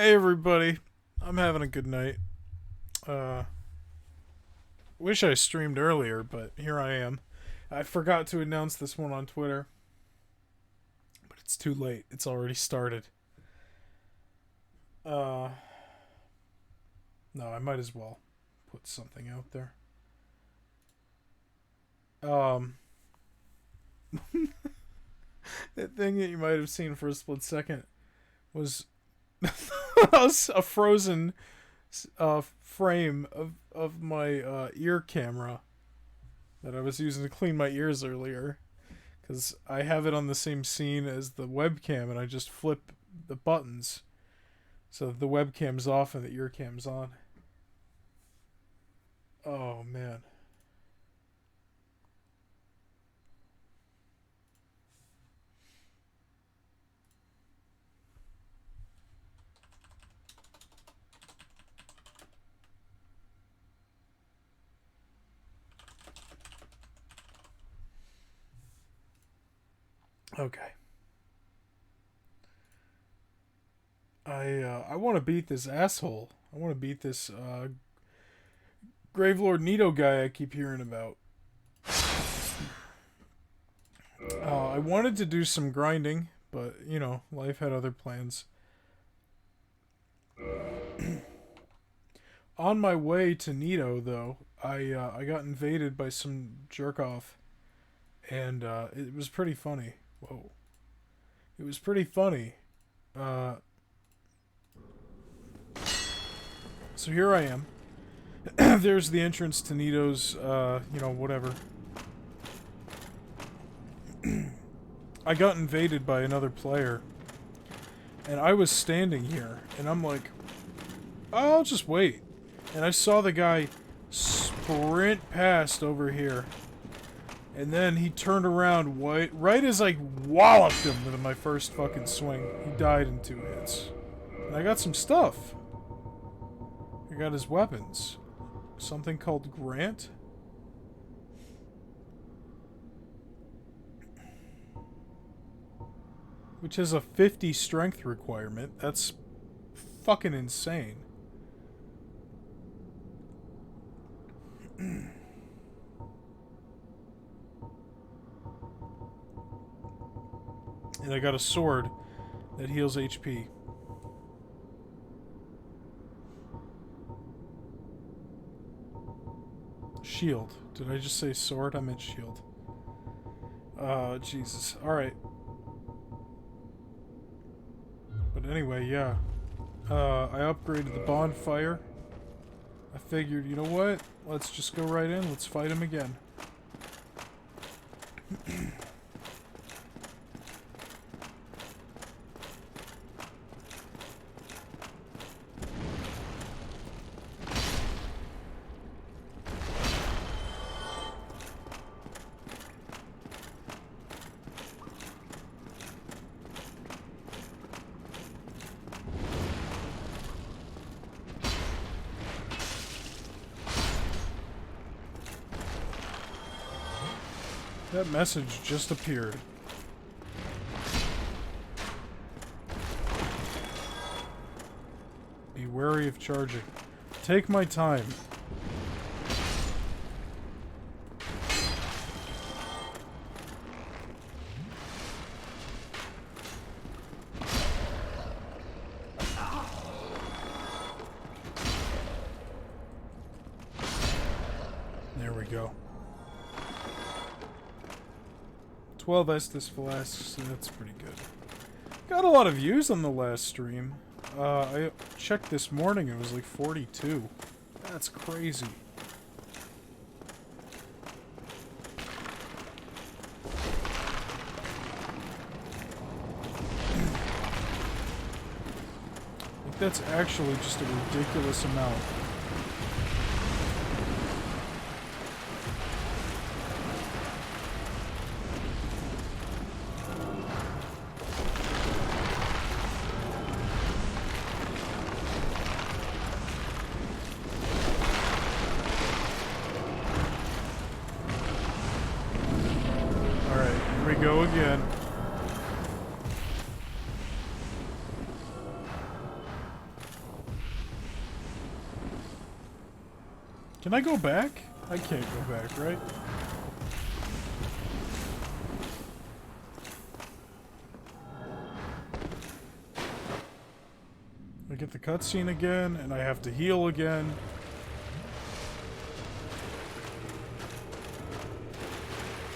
Hey everybody, I'm having a good night. Uh, Wish I streamed earlier, but here I am. I forgot to announce this one on Twitter, but it's too late. It's already started. Uh, no, I might as well put something out there. Um, that thing that you might have seen for a split second was a frozen frame of my ear camera that I was using to clean my ears earlier. Because I have it on the same scene as the webcam, and I just flip the buttons so the webcam's off and the ear cam's on. Oh man. Okay. I want to beat this asshole. I want to beat this Gravelord Nito guy I keep hearing about. I wanted to do some grinding, but you know, life had other plans. On my way to Nito, though, I got invaded by some jerk off, and it was pretty funny. Whoa, it was pretty funny. Uh, so here I am. There's the entrance to Nito's, whatever. I got invaded by another player, and I was standing here, and I'm like, oh, I'll just wait. And I saw the guy sprint past over here, and then he turned around right as I walloped him with my first fucking swing. He died in 2 hits. And I got some stuff. I got his weapons. Something called Grant. Which has a 50 strength requirement. That's fucking insane. And I got a sword that heals HP. Shield. Did I just say sword? I meant shield. Jesus. Alright. But anyway, yeah. I upgraded the bonfire. I figured, you know what? Let's just go right in. Let's fight him again. That message just appeared. Be wary of charging. Take my time. There we go. 12 Estus Flasks, so that's pretty good. Got a lot of views on the last stream. I checked this morning, it was like 42. That's crazy. Like, that's actually just a ridiculous amount. Go again. Can I go back? I can't go back, right? I get the cutscene again, and I have to heal again.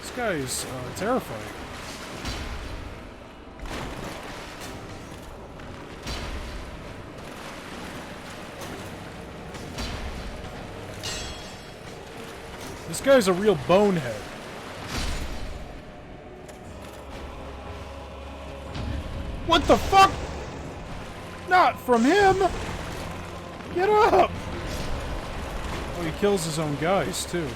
This guy is terrifying. This guy's a real bonehead. What the fuck? Not from him! Get up! Oh, he kills his own guys, too.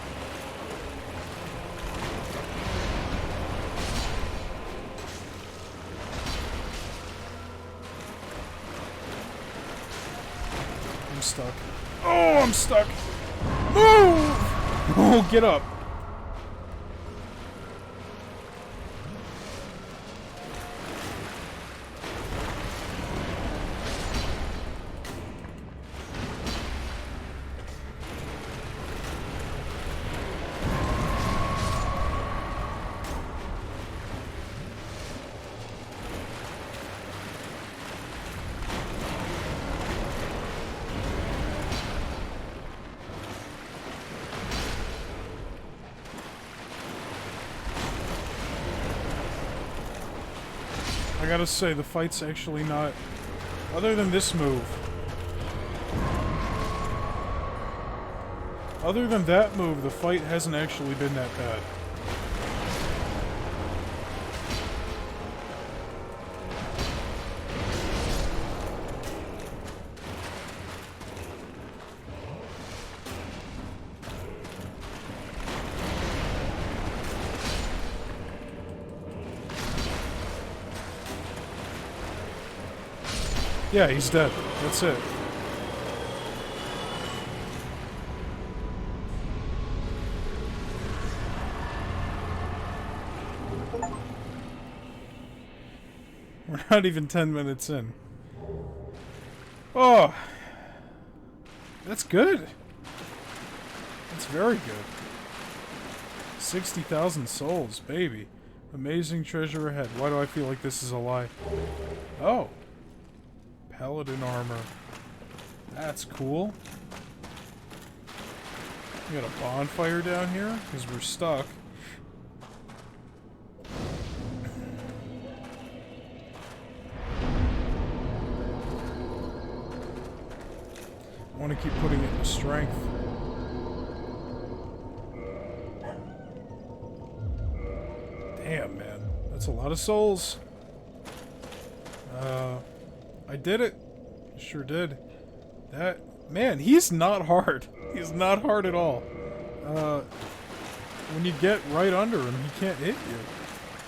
I'm stuck. Oh, I'm stuck! Move! Oh, get up. I gotta say, the fight's actually not... Other than this move. Other than that move, the fight hasn't actually been that bad. Yeah, he's dead. That's it. We're not even 10 minutes in. Oh! That's good. That's very good. 60,000 souls, baby. Amazing treasure ahead. Why do I feel like this is a lie? Oh. Paladin armor. That's cool. We got a bonfire down here, because we're stuck. I want to keep putting it in strength. Damn, man. That's a lot of souls. I did it. Sure did. That... Man, he's not hard. He's not hard at all. When you get right under him, he can't hit you.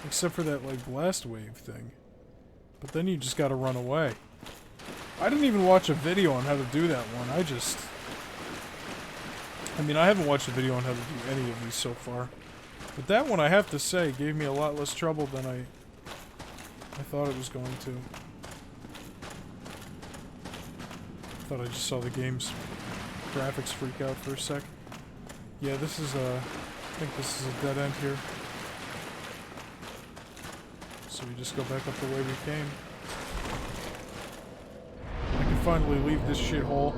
Except for that, like, blast wave thing. But then you just gotta run away. I didn't even watch a video on how to do that one. I mean, I haven't watched a video on how to do any of these so far. But that one, I have to say, gave me a lot less trouble than I thought it was going to. Thought I just saw the game's graphics freak out for a sec. Yeah, this is I think this is a dead end here. So we just go back up the way we came. I can finally leave this shithole.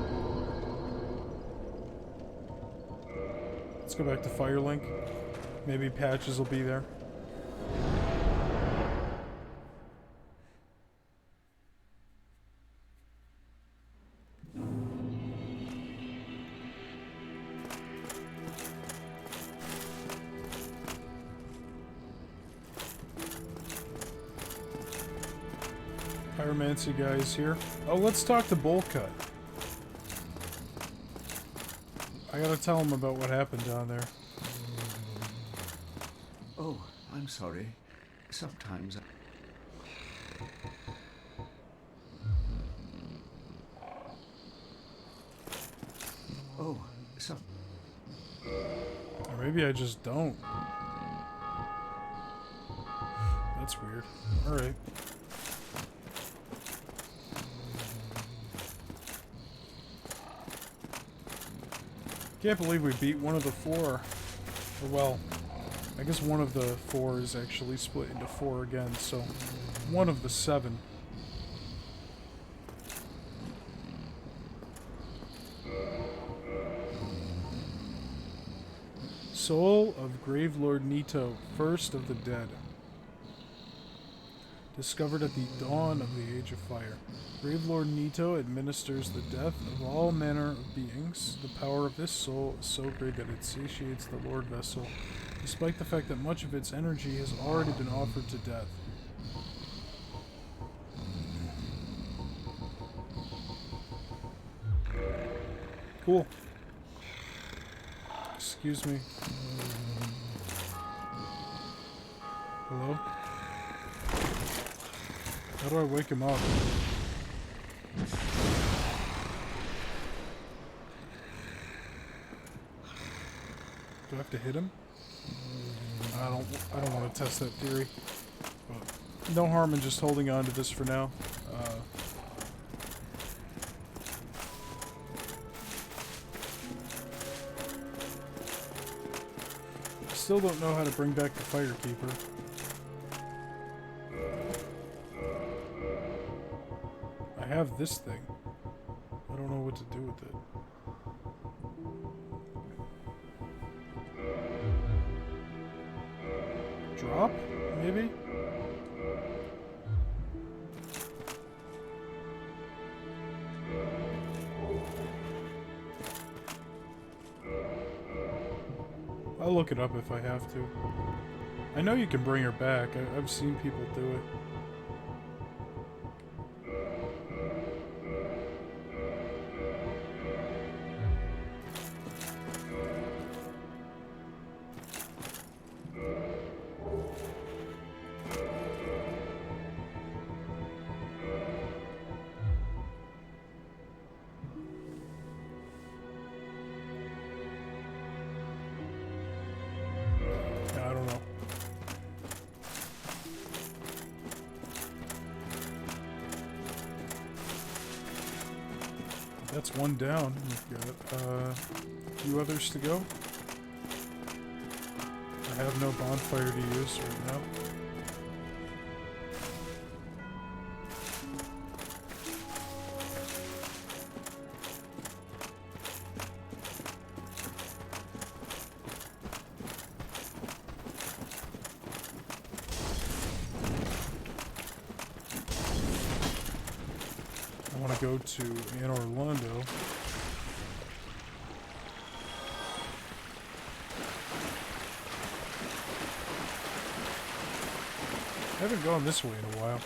Let's go back to Firelink. Maybe patches will be there. Pyromancy guy is here. Oh, let's talk to Bullcut. I gotta tell him about what happened down there. Oh, I'm sorry. Sometimes Oh, Or maybe I just don't. That's weird. Alright. Can't believe we beat one of the 4. Or, well, I guess one of the 4 is actually split into 4 again, so one of the 7. Soul of Gravelord Nito, first of the dead. Discovered at the dawn of the Age of Fire. Gravelord Nito administers the death of all manner of beings. The power of this soul is so great that it satiates the Lord Vessel, despite the fact that much of its energy has already been offered to death. Cool. Excuse me. Hello? How do I wake him up? Do I have to hit him? I don't want to test that theory. But no harm in just holding on to this for now. Still don't know how to bring back the Firekeeper. I have this thing. I don't know what to do with it. Drop? Maybe? I'll look it up if I have to. I know you can bring her back. I've seen people do it. I don't know. That's one down. We've got a few others to go. I have no bonfire to use right now. I want to go to Anne Orlando. I haven't gone this way in a while.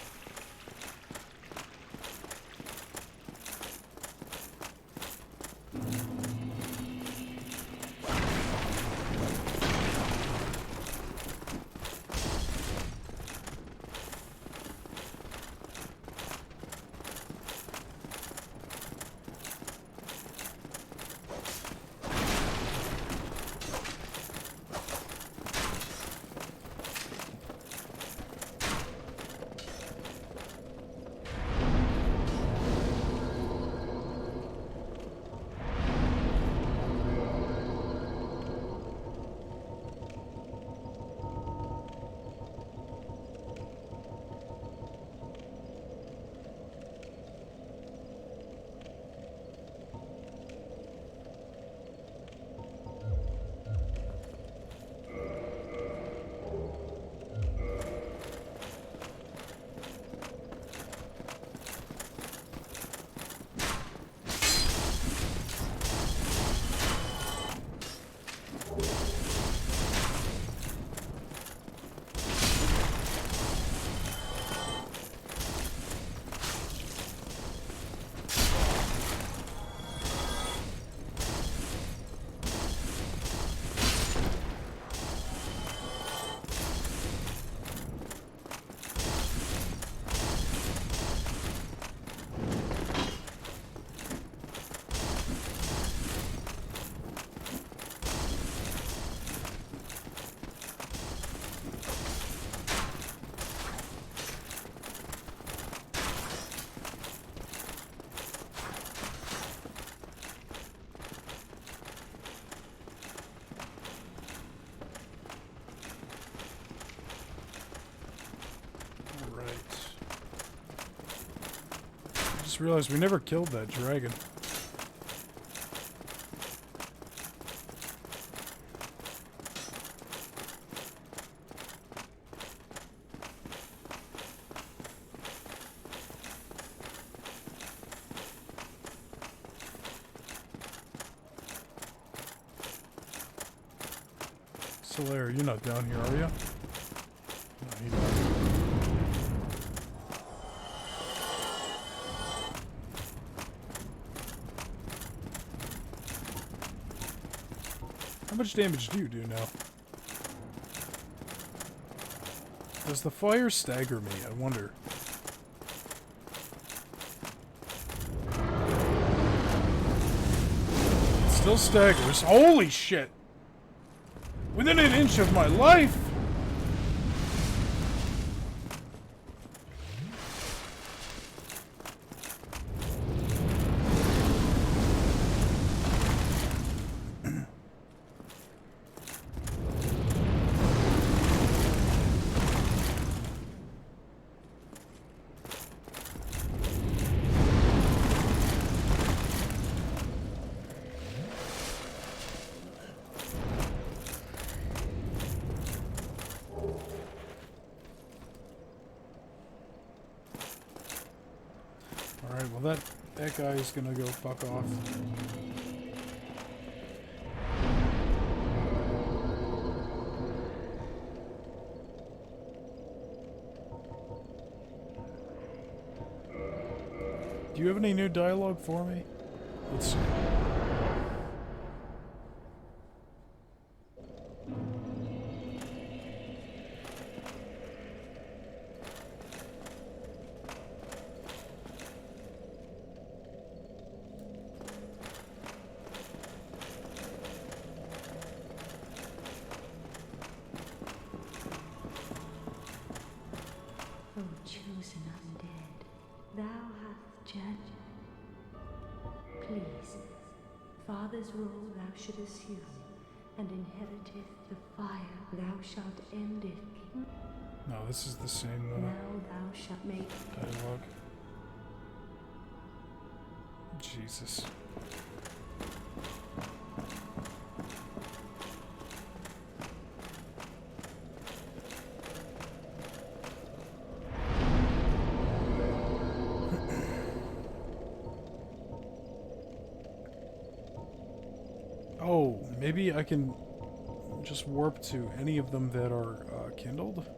Just realized we never killed that dragon. Solaire, you're not down here, are you? No, you're not. How much damage do you do now? Does the fire stagger me? I wonder. It still staggers. Holy shit! Within an inch of my life! Alright, well that guy is gonna go fuck off. Do you have any new dialogue for me? Let's see. O chosen undead, thou hast judged. Please, father's role thou should assume, and inheriteth the fire thou shalt end it. No, this is the same Now thou shalt make dialogue. Jesus. Oh, maybe I can just warp to any of them that are kindled?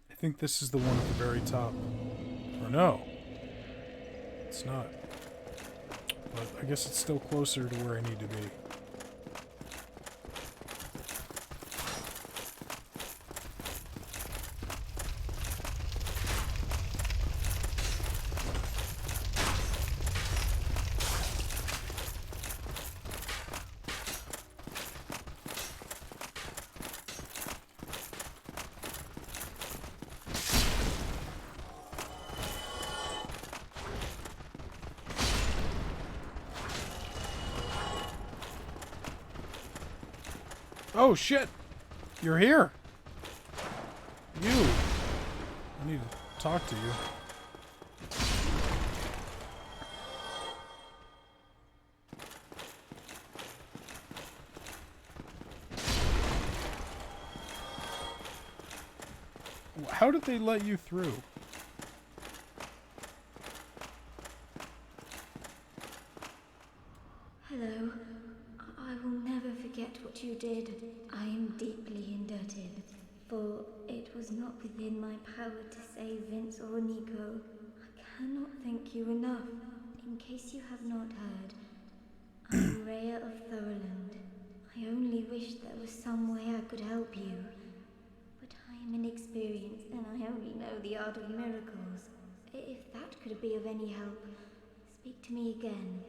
I think this is the one at the very top. Or no. It's not. But I guess it's still closer to where I need to be. Oh shit! You're here! You! I need to talk to you. How did they let you through? Hello. I will never forget what you did. I am deeply indebted, for it was not within my power to save Vince or Nico. I cannot thank you enough. In case you have not heard, I am Rhea of Thorland. I only wish there was some way I could help you. But I am inexperienced and I only know the art of miracles. If that could be of any help, speak to me again.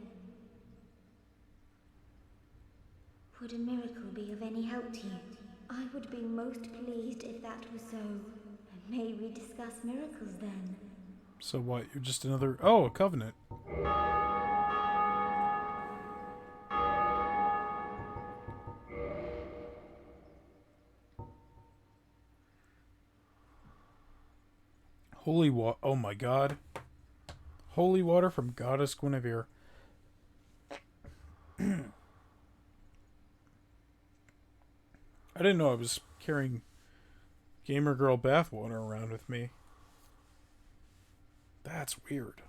Would a miracle be of any help to you? I would be most pleased if that was so. May we discuss miracles then? So what? You're just another... Oh, a covenant. Holy water. Oh my god. Holy water from Goddess Guinevere. I didn't know I was carrying Gamer Girl bathwater around with me. That's weird.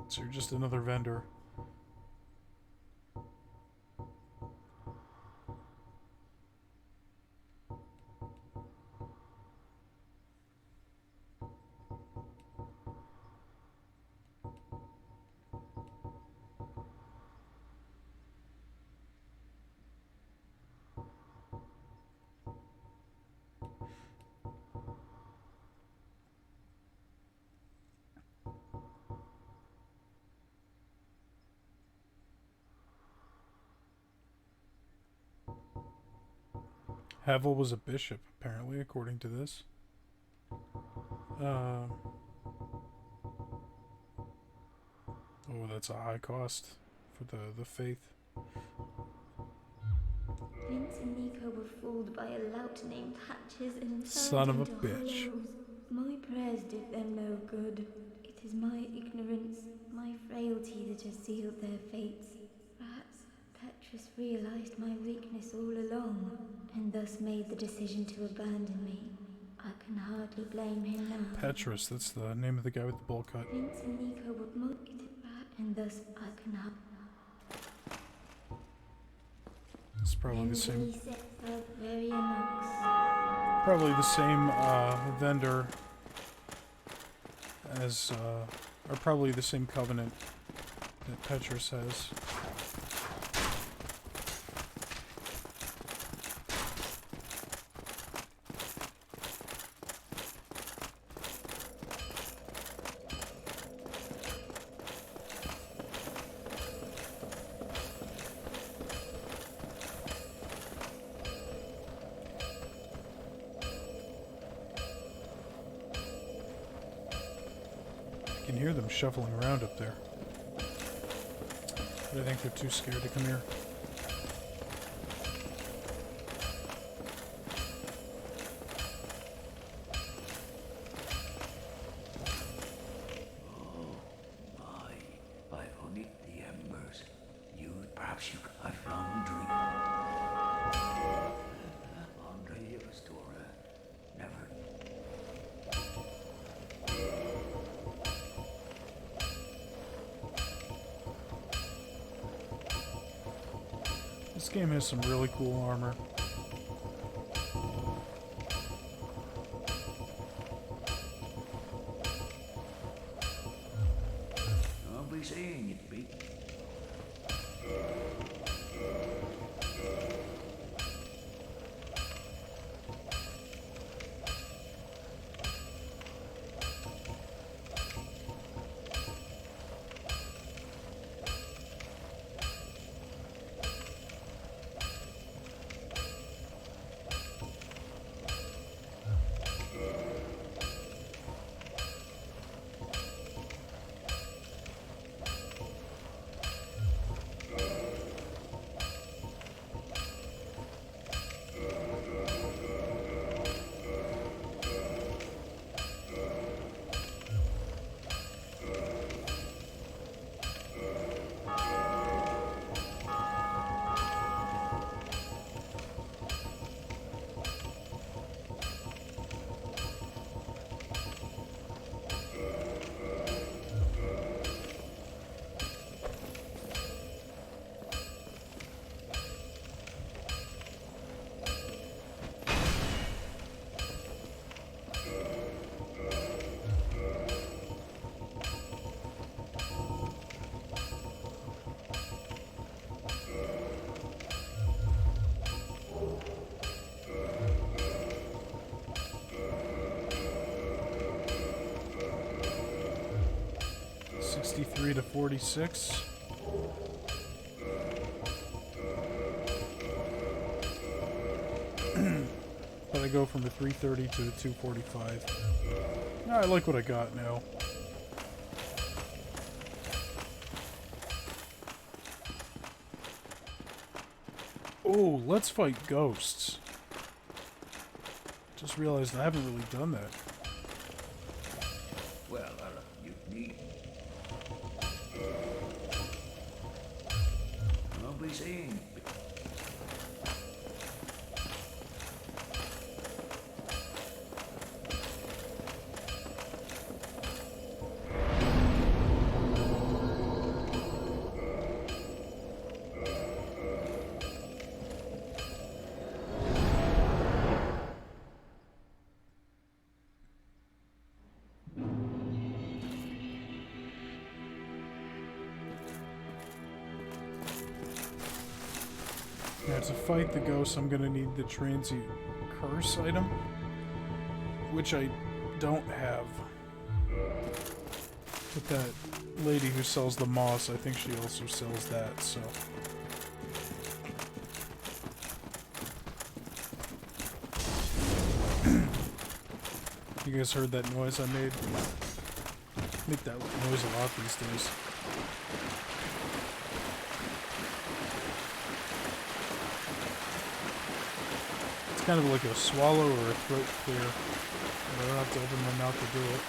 So you're just another vendor. Havel was a bishop, apparently, according to this. Oh, that's a high cost for the faith. Vince and Nico were fooled by a lout named Hatches and Son of a turned into bitch. hollows. My prayers did them no good. It is my ignorance, my frailty that has sealed their fates. Perhaps Petrus realized my weakness all along, and thus made the decision to abandon me. I can hardly blame him now. Petrus, that's the name of the guy with the bowl cut. Vince and Nico were mocked, and thus I can hardly... It's probably the same. Knox. Probably the same vendor as, or probably the same covenant that Petrus has. I can hear them shuffling around up there. But I think they're too scared to come here. Oh, my. If I only the embers. Perhaps you... I found Andre. Andre Restorer. Never... This game has some really cool armor. I'll be saying it, be. 63 to 46. But I go from a 330 to a 245. I like what I got now. Oh, let's fight ghosts. Just realized I haven't really done that. Well, you need. I'll be seeing. Now, to fight the ghosts, I'm gonna need the transient curse item, which I don't have. But that lady who sells the moss, I think she also sells that, so. You guys heard that noise I made? Make that noise a lot these days. It's kind of like a swallow or a throat clear. But I don't have to open my mouth to do it.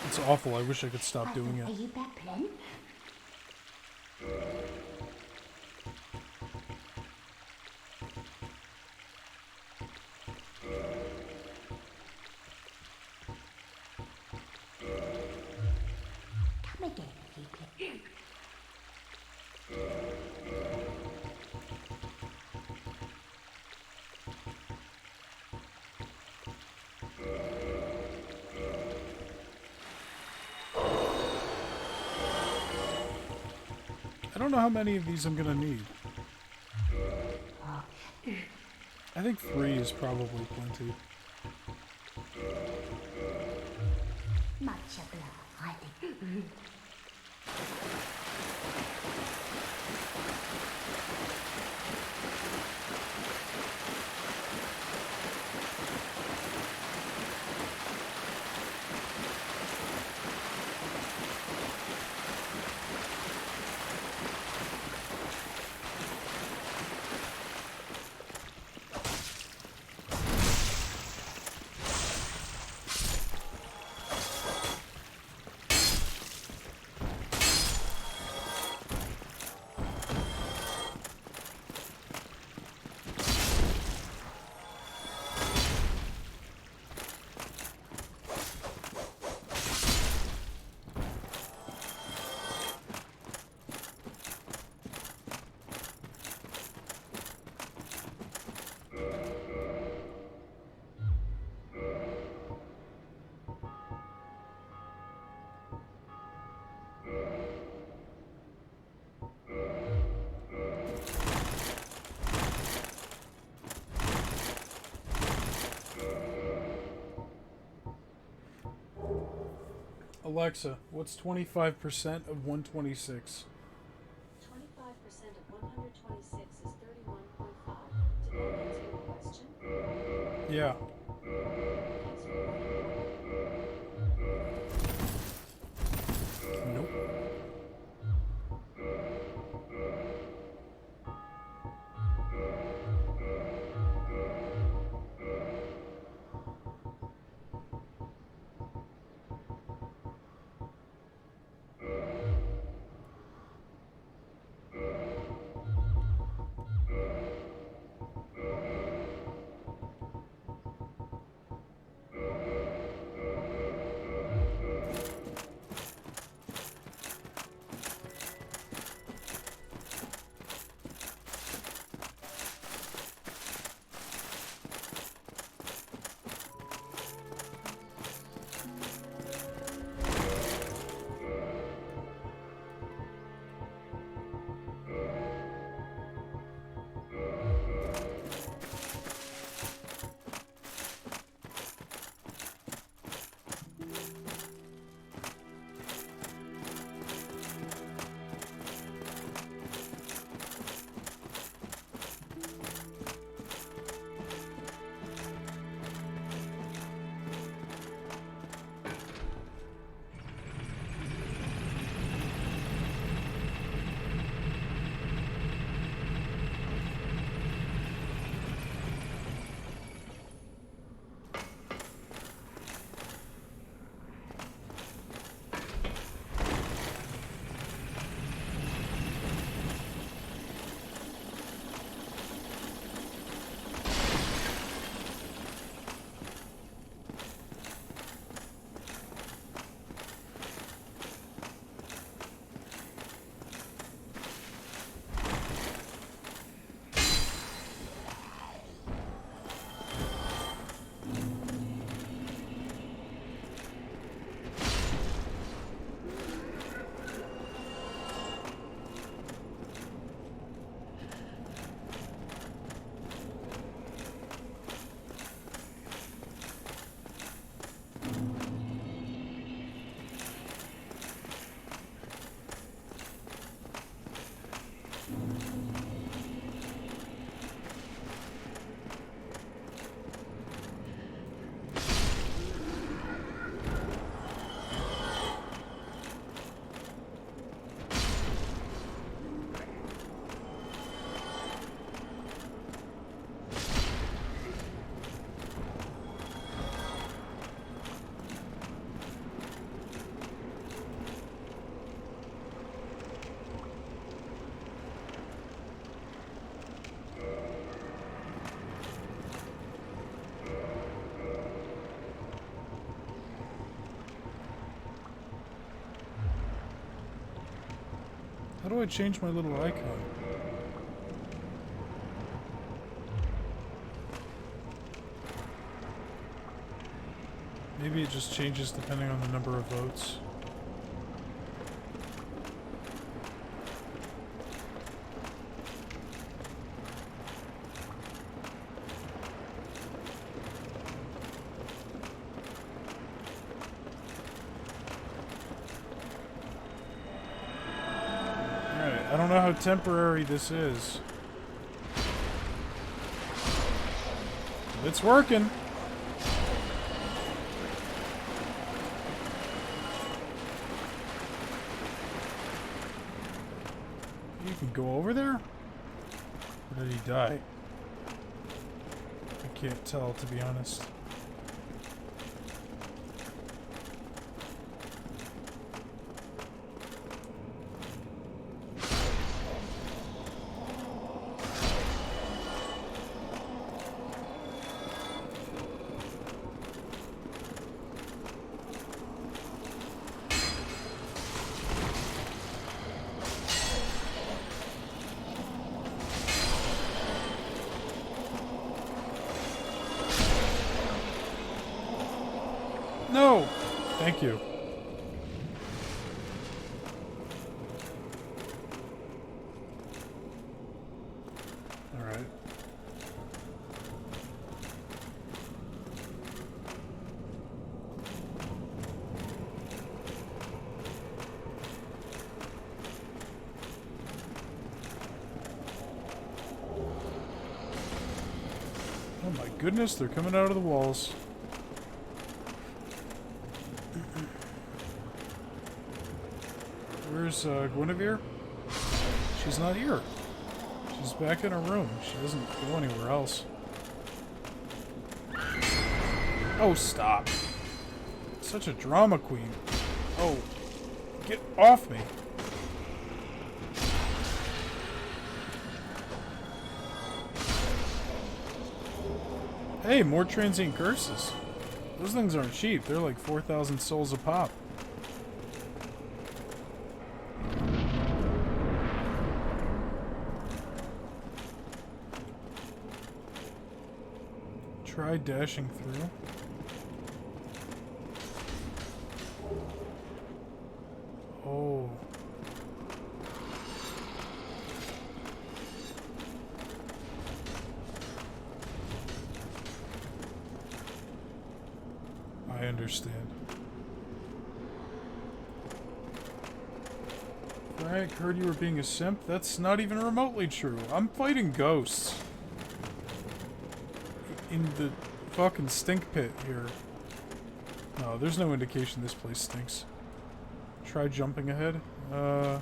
It's awful. I wish I could stop doing it. Are you back, Glenn? Come again, Glenn. I don't know how many of these I'm gonna need. I think 3 is probably plenty. Much obliged. Alexa, what's 25% of 126? 25% of 126 is 31.5. Did that answer your question? Yeah. Nope. How do I change my little icon? Maybe it just changes depending on the number of votes. Alright, I don't know how temporary this is. It's working. You can go over there? Or did he die? I can't tell, to be honest. No! Thank you. Alright. Oh my goodness, they're coming out of the walls. Where's Guinevere? She's not here. She's back in her room. She doesn't go anywhere else. Oh, stop. Such a drama queen. Oh, get off me. Hey, more transient curses. Those things aren't cheap. They're like 4,000 souls a pop. Try dashing through. Oh. I understand. Frank, heard you were being a simp? That's not even remotely true. I'm fighting ghosts. In the fucking stink pit here. No, there's no indication this place stinks. Try jumping ahead. How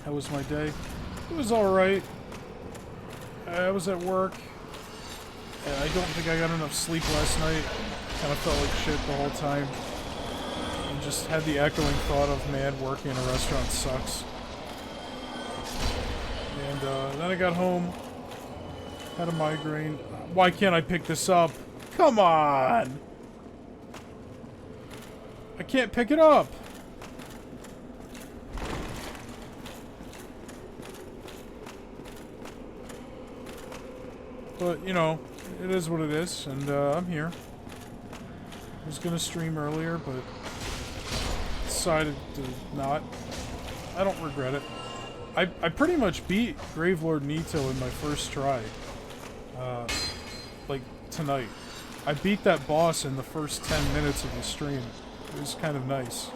was my day? It was alright. I was at work. I don't think I got enough sleep last night. Kind of felt like shit the whole time. And just had the echoing thought of, man, working in a restaurant sucks. And then I got home. Had a migraine. Why can't I pick this up? Come on! I can't pick it up! But, you know, it is what it is, and I'm here. I was gonna stream earlier, but decided to not. I don't regret it. I pretty much beat Gravelord Nito in my first try. Like, tonight. I beat that boss in the first 10 minutes of the stream. It was kind of nice.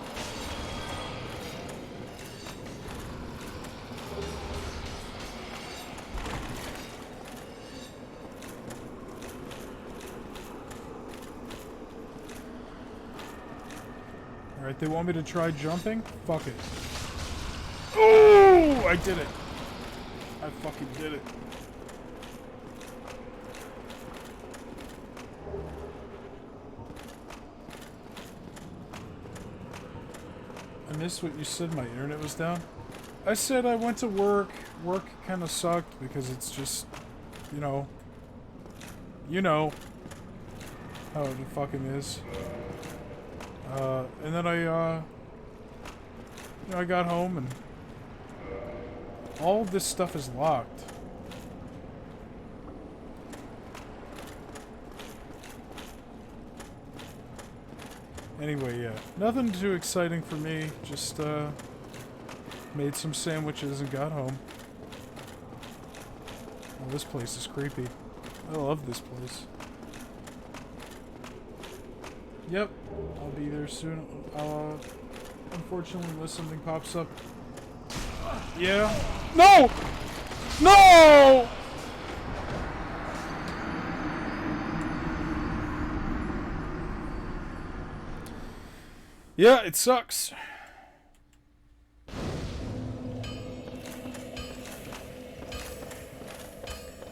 Alright, they want me to try jumping? Fuck it. Oh! I did it. I fucking did it. I missed what you said, my internet was down. I said I went to work. Work kind of sucked because it's just, you know how it fucking is. And then I got home and All of this stuff is locked. Anyway, yeah. Nothing too exciting for me. Just, made some sandwiches and got home. Oh, this place is creepy. I love this place. Yep. I'll be there soon. Unfortunately, unless something pops up. Yeah. No! No! Yeah, it sucks.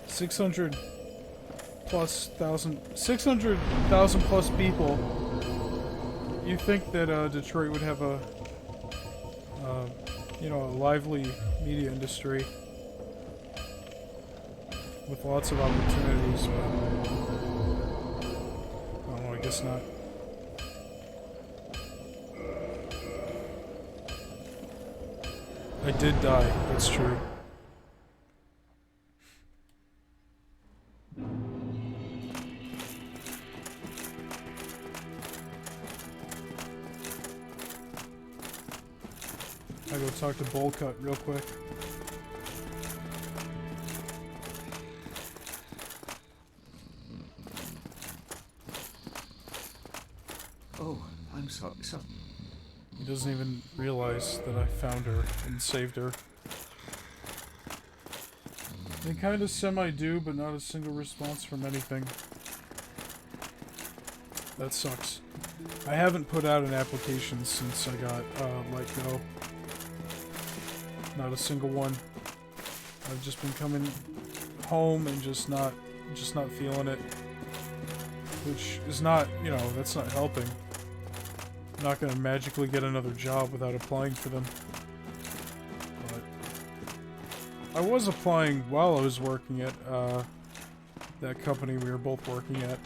$600,000 plus people. You think that Detroit would have a, you know, a lively media industry with lots of opportunities, but I don't know, I guess not. I did die, that's true. I go talk to Bullcut real quick. Oh, I'm sorry. He doesn't even realize that I found her and saved her. They kind of semi-do, but not a single response from anything. That sucks. I haven't put out an application since I got let go. Not a single one. I've just been coming home and just not feeling it. Which is not, you know, that's not helping. I'm not gonna magically get another job without applying for them. But I was applying while I was working at that company we were both working at.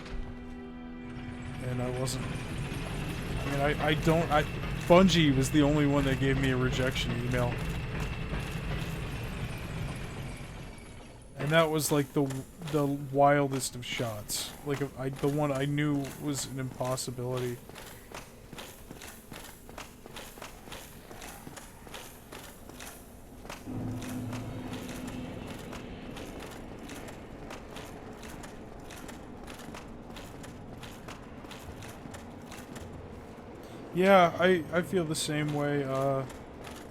And I wasn't. I mean, Bungie was the only one that gave me a rejection email. And that was like the wildest of shots. Like the one I knew was an impossibility. Yeah, I feel the same way a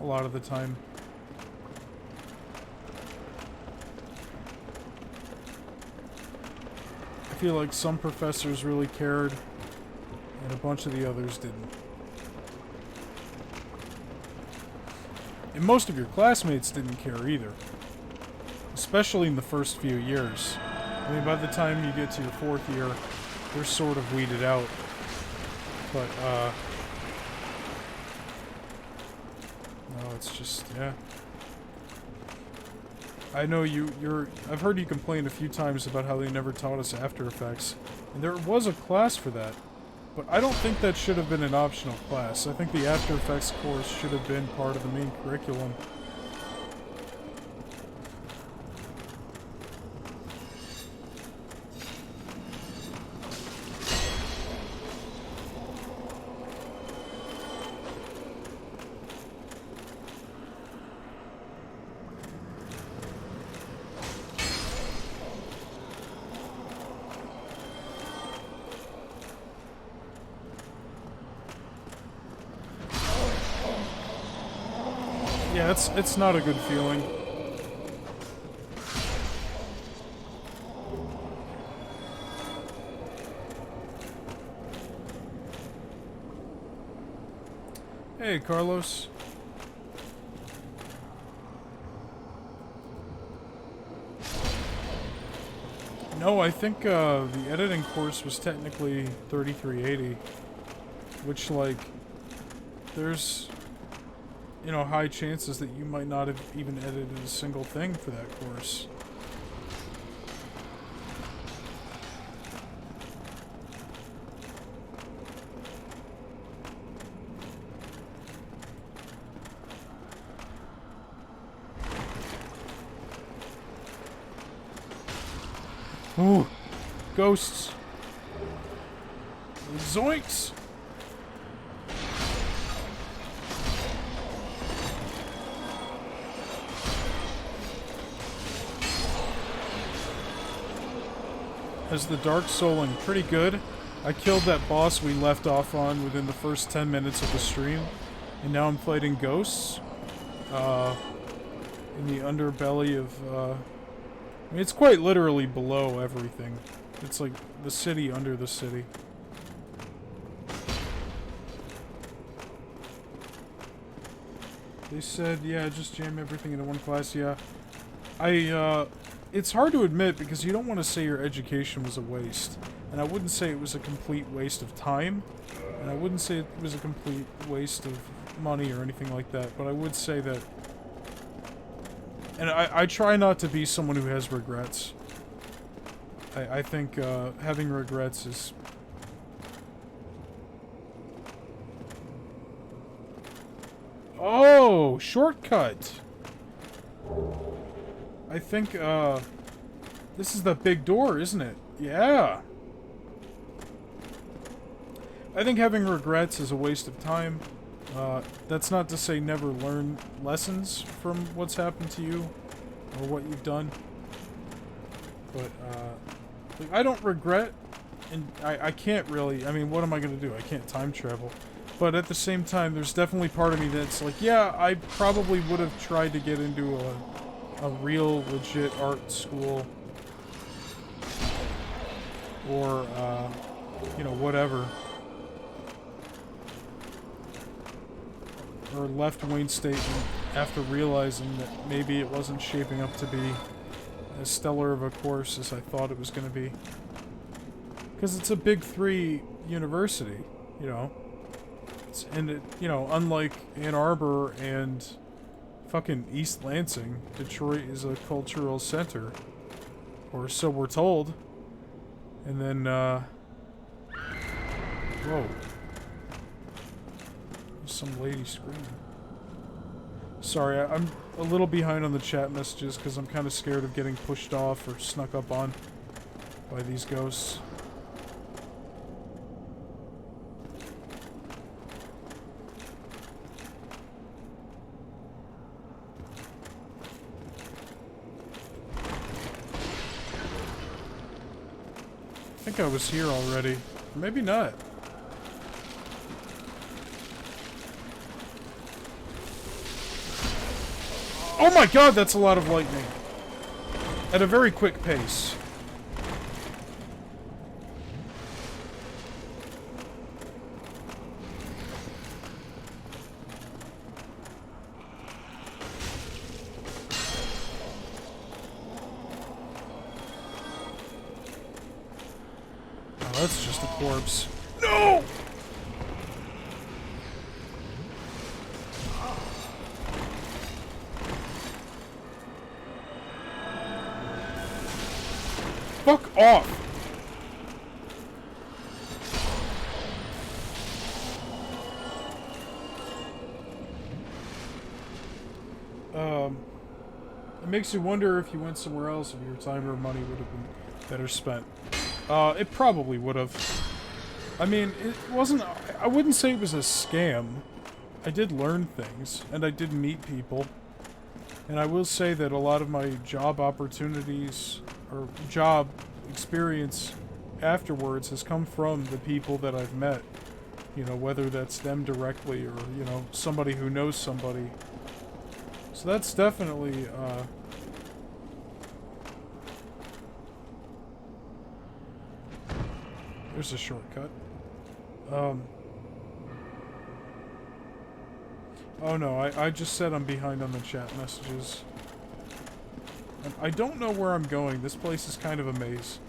lot of the time. I feel like some professors really cared, and a bunch of the others didn't. And most of your classmates didn't care either. Especially in the first few years. I mean, by the time you get to your 4th year, they're sort of weeded out. But, no, it's just, yeah. I know I've heard you complain a few times about how they never taught us After Effects. And there was a class for that. But I don't think that should have been an optional class. I think the After Effects course should have been part of the main curriculum. Yeah, it's not a good feeling. Hey, Carlos. No, I think the editing course was technically 3380, which, like, there's, you know, high chances that you might not have even edited a single thing for that course. Ooh. Ghosts. Zoinks! As the Dark Souling, pretty good. I killed that boss we left off on within the first 10 minutes of the stream. And now I'm fighting ghosts. In the underbelly of, I mean, it's quite literally below everything. It's like the city under the city. They said, yeah, just jam everything into one class, yeah. It's hard to admit because you don't want to say your education was a waste. And I wouldn't say it was a complete waste of time. And I wouldn't say it was a complete waste of money or anything like that. But I would say that... And I try not to be someone who has regrets. I think having regrets is... Oh! Shortcut! I think, this is the big door, isn't it? Yeah! I think having regrets is a waste of time. That's not to say never learn lessons from what's happened to you, or what you've done. But, like, I don't regret, and I can't really, I mean, what am I gonna do? I can't time travel. But at the same time, there's definitely part of me that's like, yeah, I probably would have tried to get into a real, legit art school. Or, you know, whatever. Or left Wayne State after realizing that maybe it wasn't shaping up to be as stellar of a course as I thought it was going to be. Because it's a Big 3 university, you know. And it, you know, unlike Ann Arbor and fucking East Lansing, Detroit is a cultural center. Or so we're told. And then, whoa. There's some lady screaming. Sorry, I'm a little behind on the chat messages because I'm kind of scared of getting pushed off or snuck up on by these ghosts. I think I was here already. Maybe not. Oh my god, that's a lot of lightning. At a very quick pace. Oh, that's just a corpse. No! Fuck off! It makes you wonder if you went somewhere else if your time or money would have been better spent. It probably would have. I mean, it wasn't... I wouldn't say it was a scam. I did learn things, and I did meet people. And I will say that a lot of my job opportunities... or job experience afterwards has come from the people that I've met. You know, whether that's them directly or, you know, somebody who knows somebody. So that's definitely, there's a shortcut. Oh no, I just said I'm behind on the chat messages. I don't know where I'm going. This place is kind of a maze.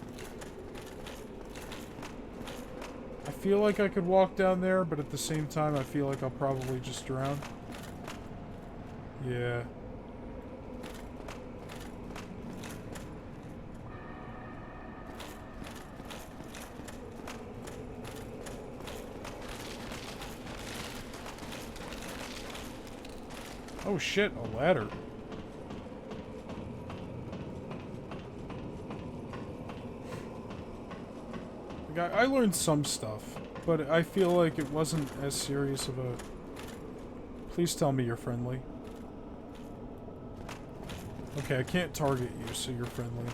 I feel like I could walk down there, but at the same time, I feel like I'll probably just drown. Yeah. Oh shit, a ladder. Like, I learned some stuff, but I feel like it wasn't as serious of a... Please tell me you're friendly. Okay, I can't target you, so you're friendly.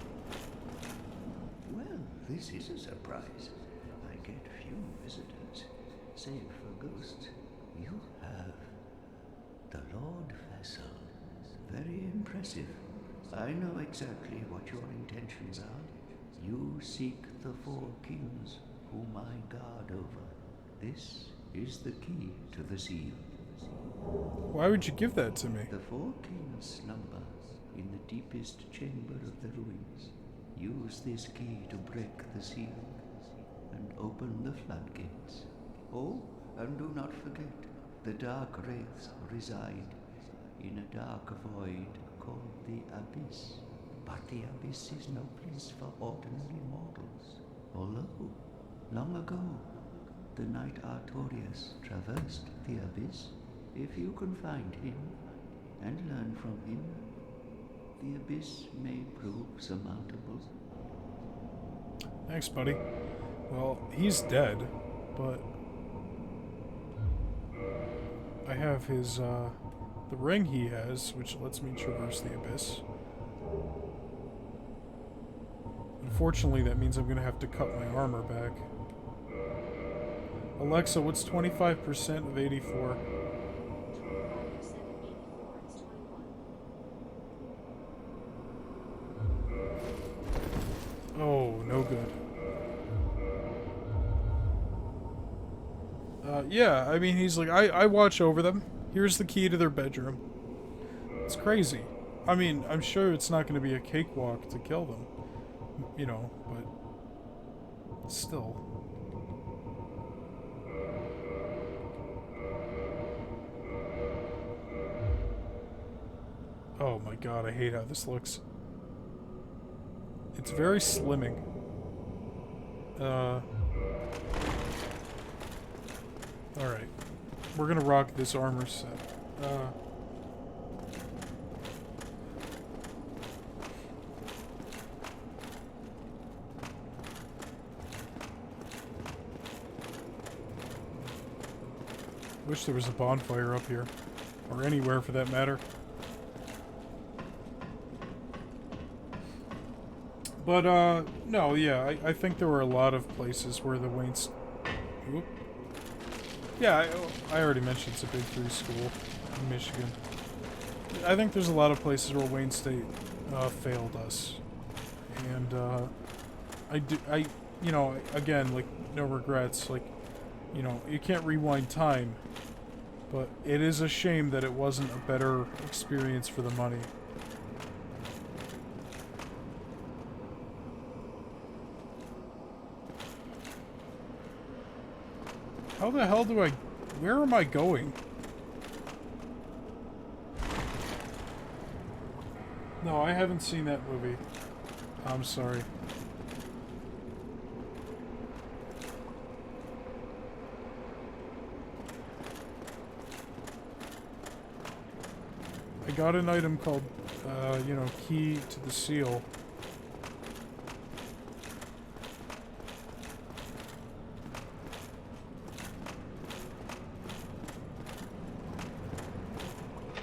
Well, this is a surprise. I get few visitors, save for ghosts. You have the Lord Vessel. Very impressive. I know exactly what your intentions are. You seek the four kings whom I guard over. This is the key to the seal. Why would you give that to me? The four kings slumber in the deepest chamber of the ruins. Use this key to break the seal and open the floodgates. Oh, and do not forget, the dark wraiths reside in a dark void called the Abyss. But the Abyss is no place for ordinary mortals. Although, long ago, the knight Artorias traversed the Abyss. If you can find him and learn from him, the Abyss may prove surmountable. Thanks, buddy. Well, he's dead, but... I have his, the ring he has, which lets me traverse the Abyss. Unfortunately, that means I'm gonna have to cut my armor back. Alexa, what's 25% of 84? 25% of 84 is 21. Oh, no good. Yeah, I mean, he's like, I watch over them. Here's the key to their bedroom. It's crazy. I mean, I'm sure it's not going to be a cakewalk to kill them. You know, but... still. Oh my god, I hate how this looks. It's very slimming. Alright. We're gonna rock this armor set. Wish there was a bonfire up here. Or anywhere for that matter. But, no, yeah, I think there were a lot of places where the Wayne's... Oop. Yeah, I already mentioned it's a Big 3 school in Michigan. I think there's a lot of places where Wayne State failed us. And, you know, again, like, no regrets. Like, you know, you can't rewind time. But it is a shame that it wasn't a better experience for the money. How the hell do I... Where am I going? No, I haven't seen that movie. I'm sorry. I got an item called, you know, key to the seal.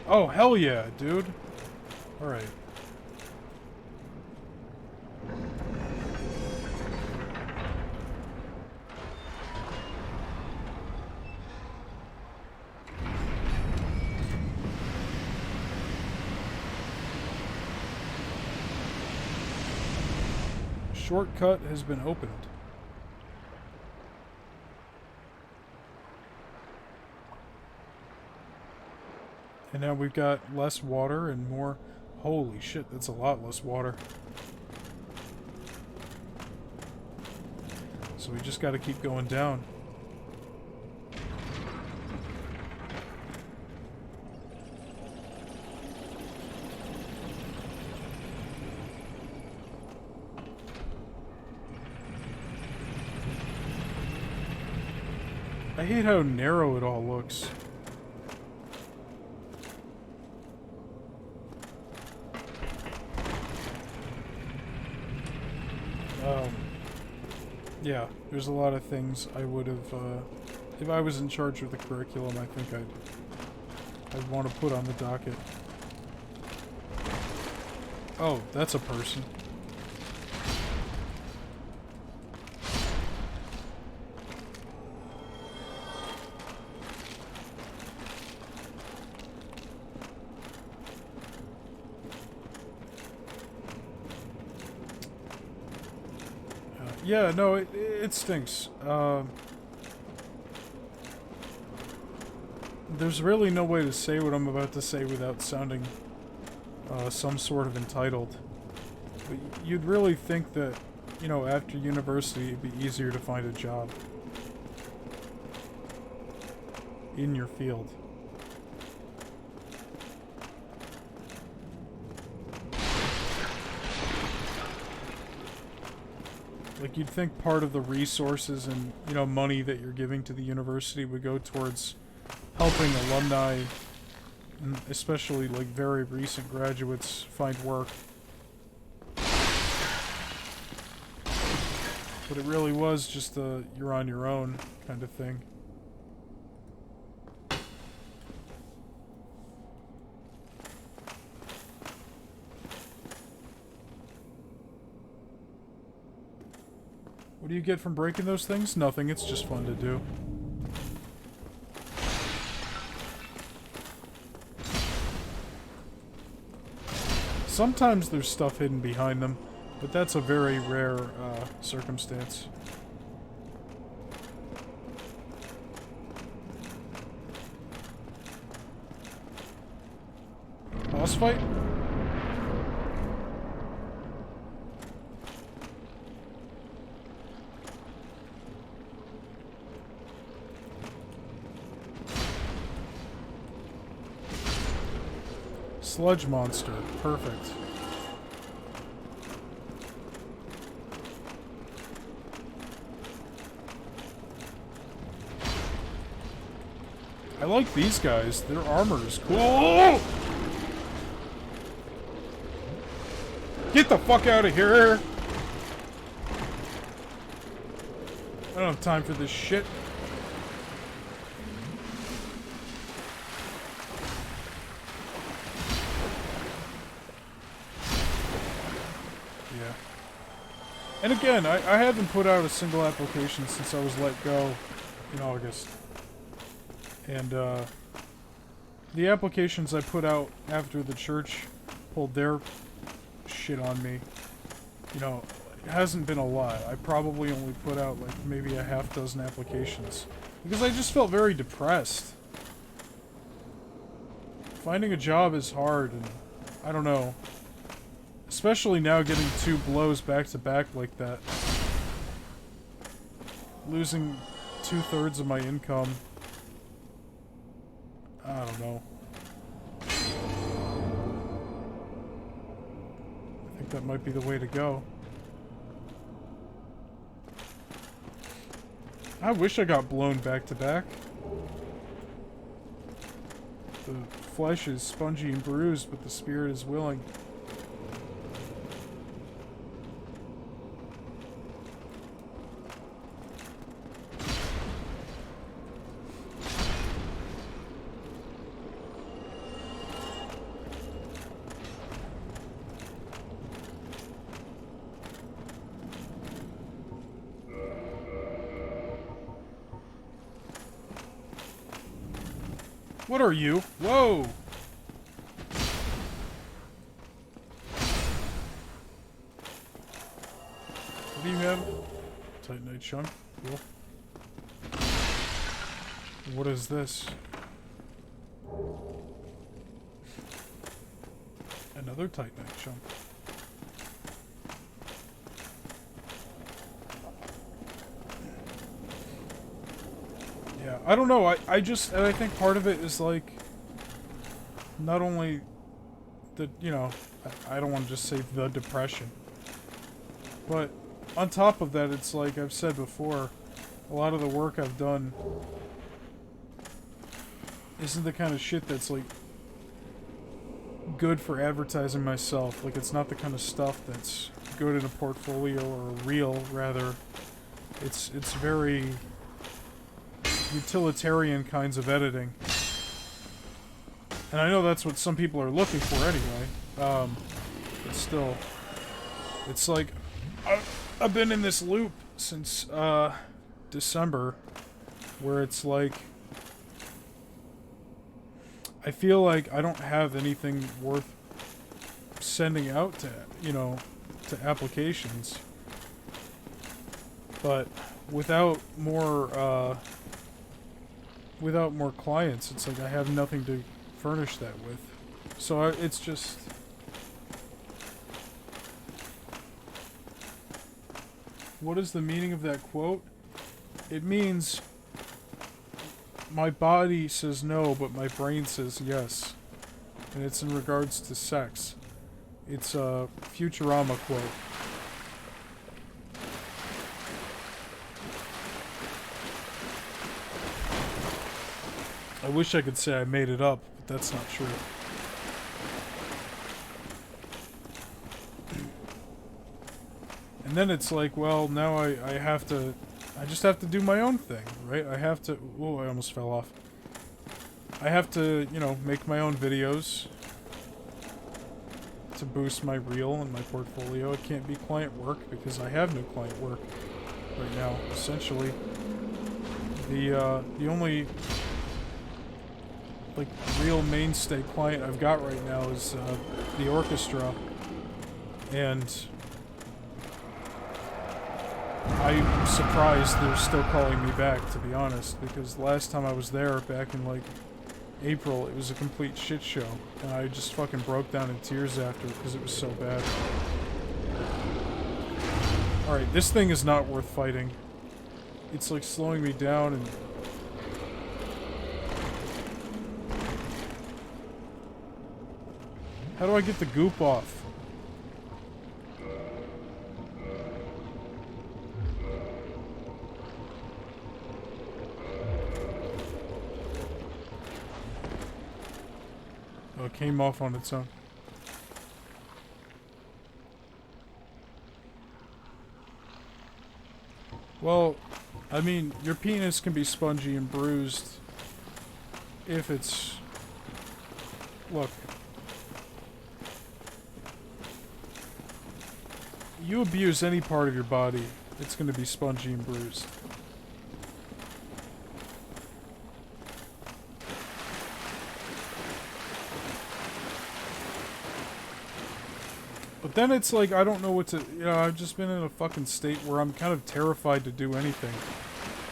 Oh, hell yeah, dude. Alright. Shortcut has been opened. And now we've got less water and more... Holy shit, that's a lot less water. So we just gotta keep going down. I hate how narrow it all looks. Yeah, there's a lot of things I would have, if I was in charge of the curriculum, I think I'd want to put on the docket. Oh, that's a person. Yeah, no, it stinks. There's really no way to say what I'm about to say without sounding some sort of entitled. But you'd really think that, you know, after university it'd be easier to find a job in your field. Like, you'd think part of the resources and, you know, money that you're giving to the university would go towards helping alumni, and especially, like, very recent graduates find work. But it really was just a you're on your own kind of thing. What do you get from breaking those things? Nothing, it's just fun to do. Sometimes there's stuff hidden behind them, but that's a very rare circumstance. Boss fight? Sludge monster. Perfect. I like these guys. Their armor is cool. Get the fuck out of here! I don't have time for this shit. And again, I haven't put out a single application since I was let go in August. And, the applications I put out after the church pulled their shit on me, you know, it hasn't been a lot. I probably only put out, like, maybe a half dozen applications. Because I just felt very depressed. Finding a job is hard, and I don't know. Especially now getting 2 blows back to back like that. Losing 2/3 of my income. I don't know. I think that might be the way to go. I wish I got blown back to back. The flesh is spongy and bruised, but the spirit is willing. What are you? Whoa! What do you have? Titanite chunk. Cool. What is this? Another Titanite chunk. Yeah, I don't know, I think part of it is, like, not only the, you know, I don't want to just say the depression, but on top of that, it's like I've said before, a lot of the work I've done isn't the kind of shit that's, like, good for advertising myself. Like, it's not the kind of stuff that's good in a portfolio or a reel, rather. It's very utilitarian kinds of editing. And I know that's what some people are looking for anyway. But still, it's like I've been in this loop since December, where it's like I feel like I don't have anything worth sending out to, to applications. But without more clients, it's like I have nothing to furnish that with. So it's just... What is the meaning of that quote? It means my body says no, but my brain says yes. And it's in regards to sex. It's a Futurama quote. I wish I could say I made it up, but that's not true. And then it's like, well, now I just have to do my own thing, right? I have to, oh, I almost fell off. I have to, make my own videos to boost my reel and my portfolio. It can't be client work because I have no client work right now, essentially. The only, like, real mainstay client I've got right now is, the orchestra. And I'm surprised they're still calling me back, to be honest, because last time I was there, back in, like, April, it was a complete shit show, and I just fucking broke down in tears after because it was so bad. Alright, this thing is not worth fighting. It's, like, slowing me down, and... How do I get the goop off? Oh, it came off on its own. Well, I mean, your penis can be spongy and bruised if it's... Look. You abuse any part of your body, it's going to be spongy and bruised. But then it's like, I don't know what to... I've just been in a fucking state where I'm kind of terrified to do anything.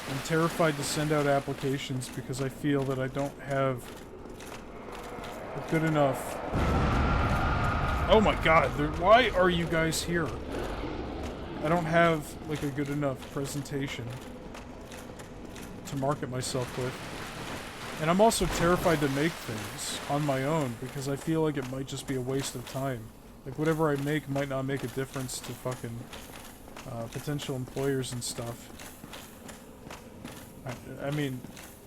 I'm terrified to send out applications because I feel that I don't have a good enough... Oh my god, why are you guys here? I don't have, like, a good enough presentation to market myself with. And I'm also terrified to make things on my own because I feel like it might just be a waste of time. Like, whatever I make might not make a difference to fucking potential employers and stuff. I mean,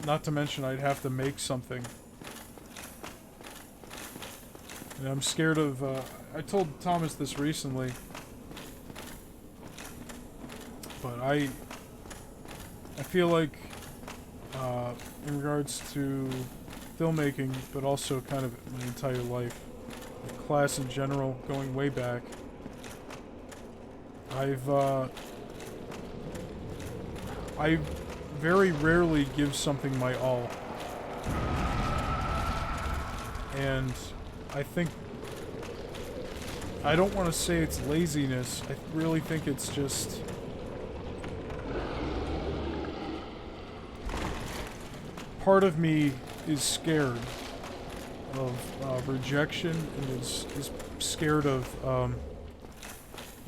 not to mention I'd have to make something. And I'm scared of, I told Thomas this recently, but I feel like, in regards to filmmaking, but also kind of my entire life, like class in general, going way back, I very rarely give something my all. And I think, I don't want to say it's laziness, I really think it's just... Part of me is scared of rejection and is scared of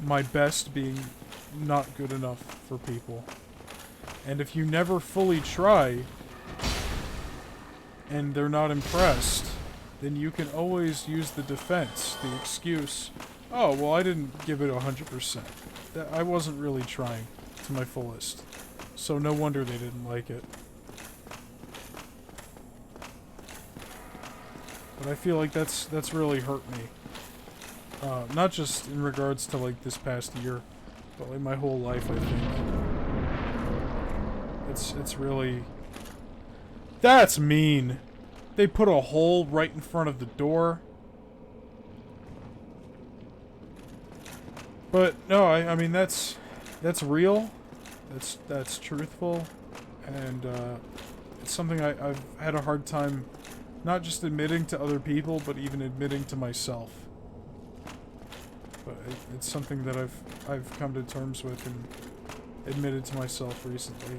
my best being not good enough for people. And if you never fully try and they're not impressed, then you can always use the defense, the excuse, oh, well, I didn't give it 100%. I wasn't really trying to my fullest. So no wonder they didn't like it. But I feel like that's really hurt me. Not just in regards to, like, this past year, but, like, my whole life, I think. It's really... That's mean. They put a hole right in front of the door. But no, I mean that's real. That's truthful, and it's something I've had a hard time not just admitting to other people, but even admitting to myself. But it's something that I've come to terms with and admitted to myself recently.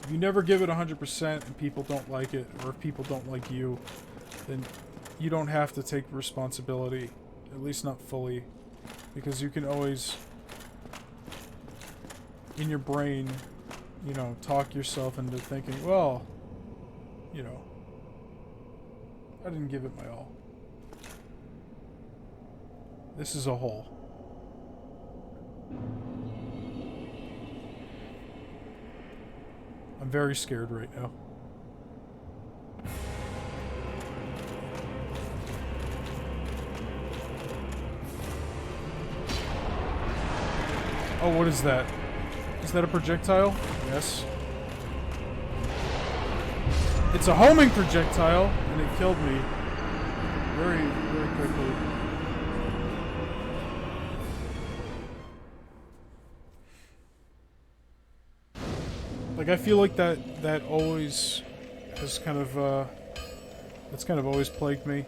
If you never give it 100% and people don't like it, or if people don't like you, then you don't have to take responsibility, at least not fully, because you can always, in your brain, you know, talk yourself into thinking, well, you know, I didn't give it my all. This is a hole. I'm very scared right now. Oh, what is that? Is that a projectile? Yes. It's a homing projectile, and it killed me very, very quickly. Like, I feel like that always has kind of, it's kind of always plagued me.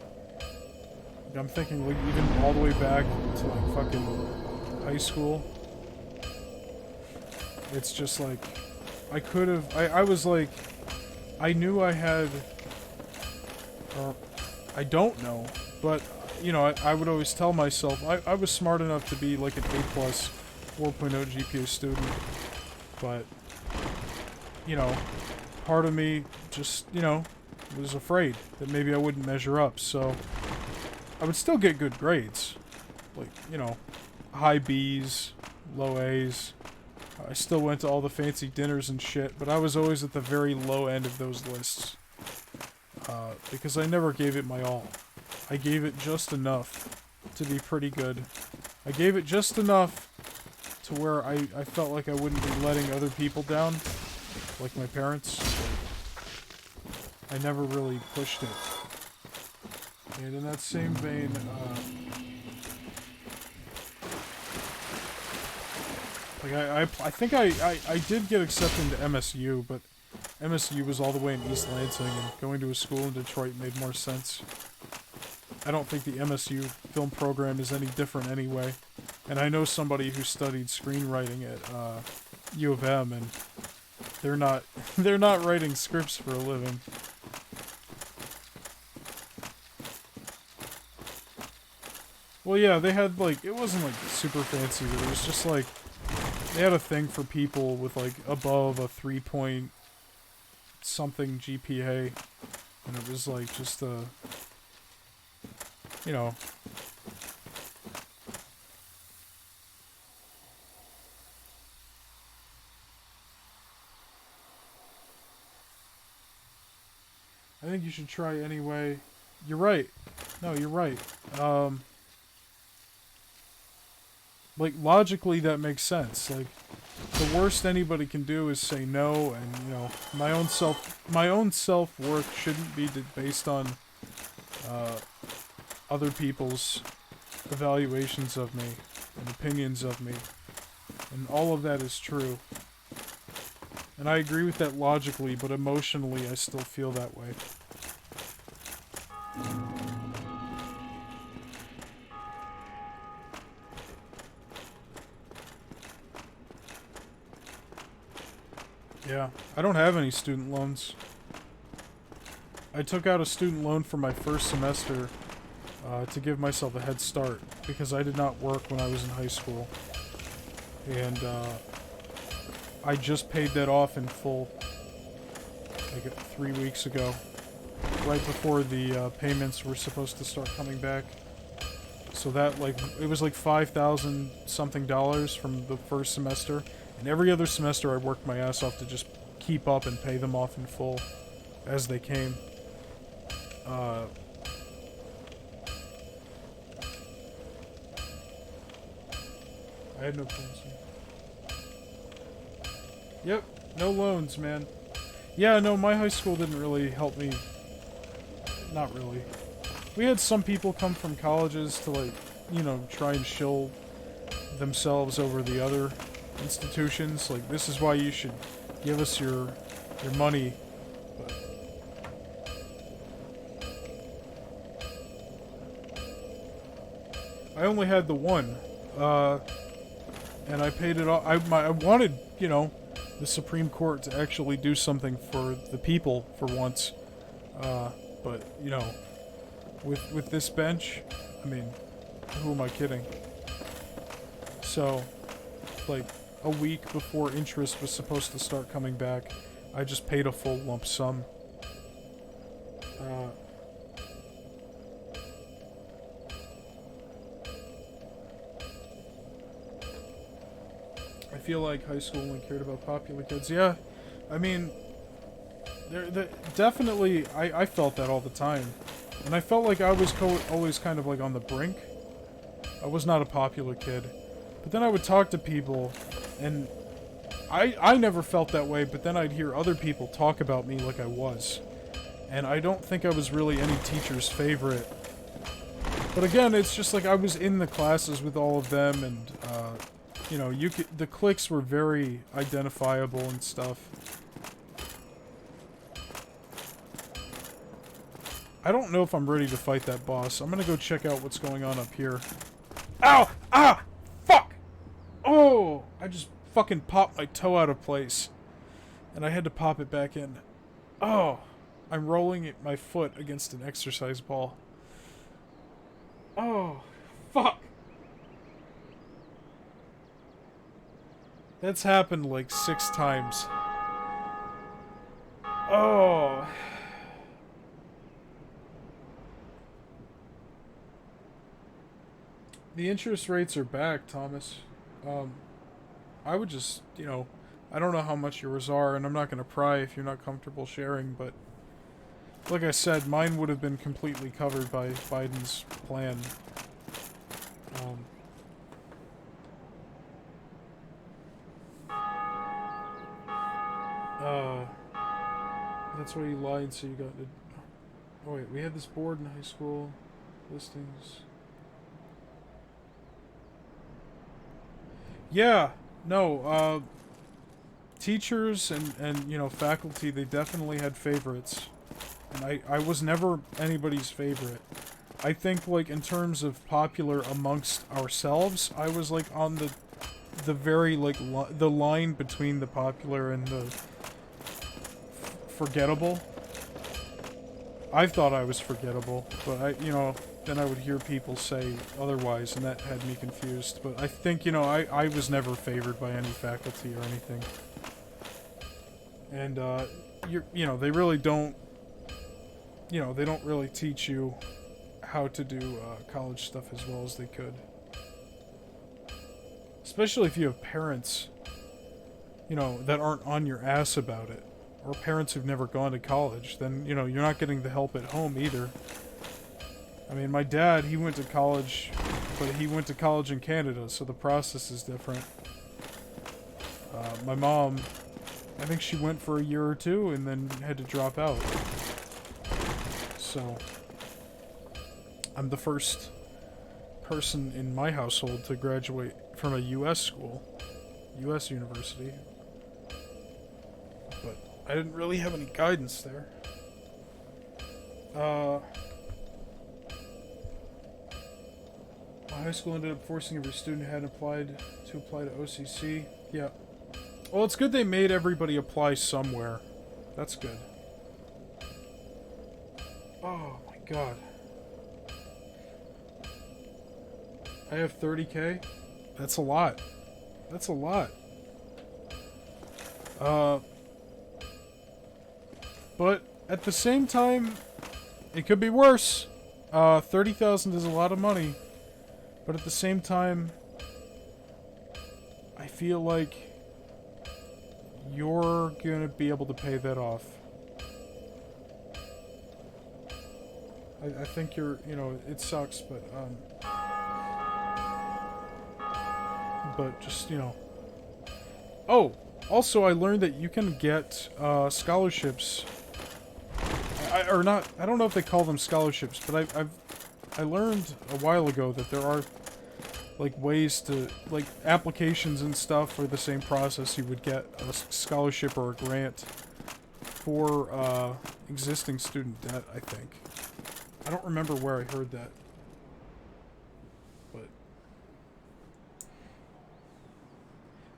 Like, I'm thinking, like, even all the way back to, like, fucking high school. It's just, like, I could have, I was, like, I knew I had, or, I don't know, but, you know, I would always tell myself, I was smart enough to be, like, an A+, 4.0 GPA student, but... you know, part of me just, you know, was afraid that maybe I wouldn't measure up, so I would still get good grades. Like, you know, high B's, low A's. I still went to all the fancy dinners and shit, but I was always at the very low end of those lists. Because I never gave it my all. I gave it just enough to be pretty good. I gave it just enough to where I felt like I wouldn't be letting other people down. Like my parents. I never really pushed it. And in that same vein, like I think I did get accepted into MSU, but MSU was all the way in East Lansing, and going to a school in Detroit made more sense. I don't think the MSU film program is any different anyway. And I know somebody who studied screenwriting at U of M, and they're not writing scripts for a living. Well, yeah, they had, like, it wasn't, like, super fancy, but it was just, like, they had a thing for people with, like, above a 3-point something GPA, and it was, like, just a, you know... I think you should try anyway. You're right. No, you're right. Like, logically that makes sense. Like, the worst anybody can do is say no, and, you know, my own self-worth shouldn't be based on, other people's evaluations of me and opinions of me. And all of that is true. And I agree with that logically, but emotionally I still feel that way. Yeah, I don't have any student loans. I took out a student loan for my first semester to give myself a head start, because I did not work when I was in high school. And I just paid that off in full, like 3 weeks ago, right before the payments were supposed to start coming back. So that, like, it was like $5,000 something from the first semester, and every other semester I worked my ass off to just keep up and pay them off in full as they came. I had no plans. Yep, no loans, man. Yeah, no, my high school didn't really help me. Not really. We had some people come from colleges to, like, you know, try and shill themselves over the other institutions. Like, this is why you should give us your money. But I only had the one. And I paid it off. I wanted, you know, the Supreme Court to actually do something for the people for once. But, you know, with this bench, I mean, who am I kidding? So, like, a week before interest was supposed to start coming back, I just paid a full lump sum. I feel like high school only cared about popular kids. Yeah, I mean, definitely, I felt that all the time. And I felt like I was always kind of like on the brink. I was not a popular kid. But then I would talk to people, and I never felt that way, but then I'd hear other people talk about me like I was. And I don't think I was really any teacher's favorite. But again, it's just like I was in the classes with all of them, and, you know, the cliques were very identifiable and stuff. I don't know if I'm ready to fight that boss. I'm gonna go check out what's going on up here. Ow! Ah! Fuck! Oh! I just fucking popped my toe out of place. And I had to pop it back in. Oh! I'm rolling my foot against an exercise ball. Oh! Fuck! That's happened like 6 times. Oh! The interest rates are back, Thomas. I would just, you know, I don't know how much yours are, and I'm not going to pry if you're not comfortable sharing, but like I said, mine would have been completely covered by Biden's plan. That's why you lied, so you got to... Oh wait, we had this board in high school. Listings... Yeah, no, teachers and, you know, faculty, they definitely had favorites. And I was never anybody's favorite. I think, like, in terms of popular amongst ourselves, I was, like, on the very, like, the line between the popular and the forgettable. I thought I was forgettable, but you know... Then I would hear people say otherwise, and that had me confused. But I think, you know, I was never favored by any faculty or anything. And, you know, they really don't, you know, they don't really teach you how to do college stuff as well as they could. Especially if you have parents, you know, that aren't on your ass about it. Or parents who've never gone to college. Then, you know, you're not getting the help at home either. I mean, my dad, he went to college, but he went to college in Canada, so the process is different. My mom, I think she went for a year or two and then had to drop out. So, I'm the first person in my household to graduate from a U.S. school, U.S. university. But I didn't really have any guidance there. My high school ended up forcing every student who hadn't applied to apply to OCC. Yeah. Well, it's good they made everybody apply somewhere. That's good. Oh my god. I have 30k? That's a lot. That's a lot. But at the same time, it could be worse. 30,000 is a lot of money. But at the same time, I feel like you're gonna be able to pay that off. I think you're, you know, it sucks, but just, you know. Oh! Also, I learned that you can get scholarships. Or not. I don't know if they call them scholarships, but I learned a while ago that there are like ways to like applications and stuff for the same process you would get a scholarship or a grant for existing student debt. I think. I don't remember where I heard that, but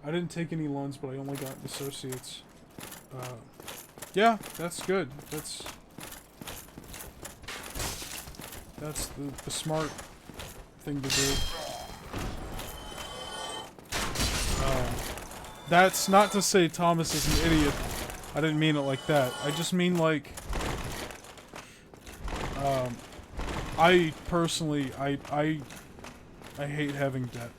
I didn't take any loans, but I only got associates. Yeah, that's good. That's the smart thing to do. That's not to say Thomas is an idiot. I didn't mean it like that. I just mean like, I personally, I hate having debt.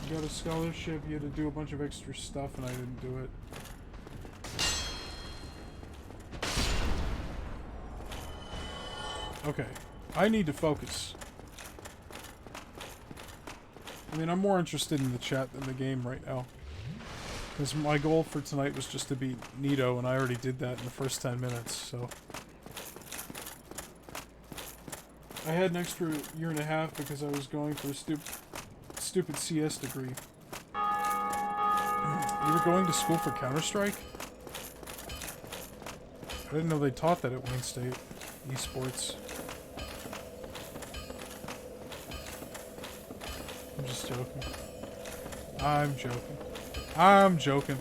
You got a scholarship, you had to do a bunch of extra stuff, and I didn't do it. Okay, I need to focus. I mean, I'm more interested in the chat than the game right now. Because my goal for tonight was just to beat Nito, and I already did that in the first 10 minutes, so... I had an extra year and a half because I was going for a stupid CS degree. You were going to school for Counter-Strike? I didn't know they taught that at Wayne State. Esports. I'm just joking. I'm joking. I'm joking.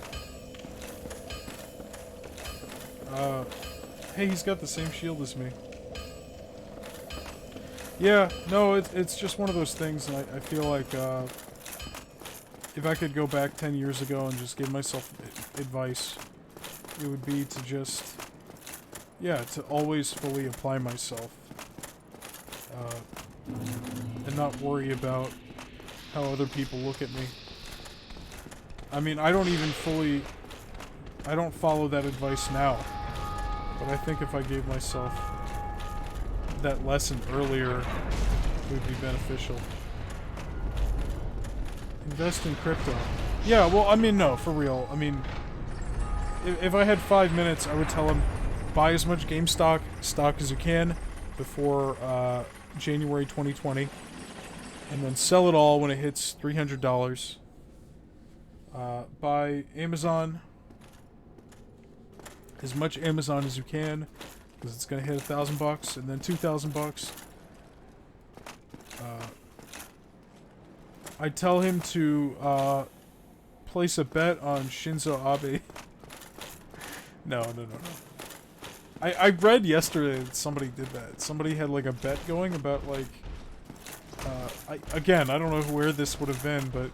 Hey, he's got the same shield as me. Yeah, no, it's just one of those things, and I feel like, if I could go back 10 years ago and just give myself advice, it would be to just, yeah, to always fully apply myself. And not worry about how other people look at me. I mean, I don't follow that advice now. But I think if I gave myself that lesson earlier, it would be beneficial. Invest in crypto. Yeah, well, I mean, no, for real. I mean, if I had 5 minutes, I would tell him, buy as much GameStop stock as you can before January 2020. And then sell it all when it hits $300. Buy Amazon. As much Amazon as you can, because it's gonna hit $1,000 and then $2,000. I tell him to place a bet on Shinzo Abe. No. I read yesterday that somebody did that. Somebody had like a bet going about like. Again, I don't know where this would have been, but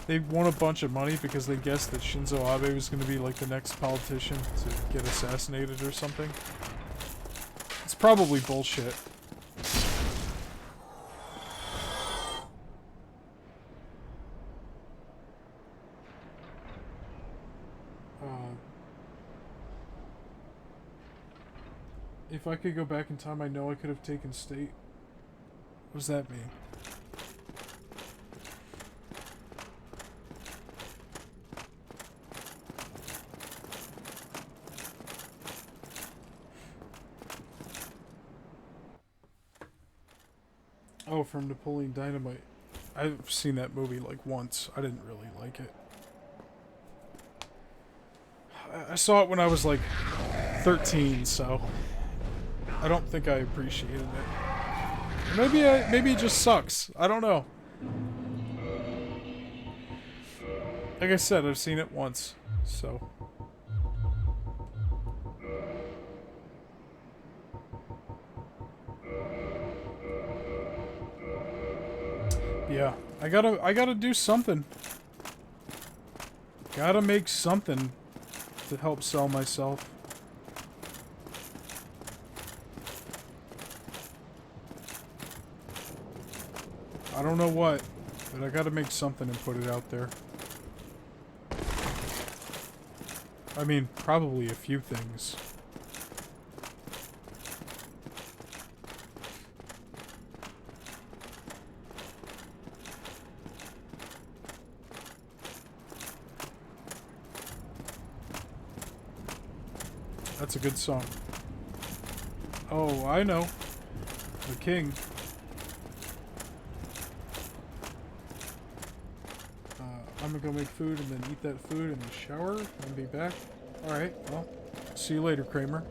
they won a bunch of money because they guessed that Shinzo Abe was going to be like the next politician to get assassinated or something. It's probably bullshit. If I could go back in time, I know I could have taken state. What does that mean? Oh, from Napoleon Dynamite. I've seen that movie like once. I didn't really like it. I saw it when I was like 13, so I don't think I appreciated it. Maybe it just sucks. I don't know. Like I said, I've seen it once, so. Yeah, I gotta do something. Gotta make something to help sell myself. I don't know what, but I gotta make something and put it out there. I mean, probably a few things. That's a good song. Oh, I know. The King. I'm gonna go make food and then eat that food in the shower and be back. Alright, well, see you later, Kramer.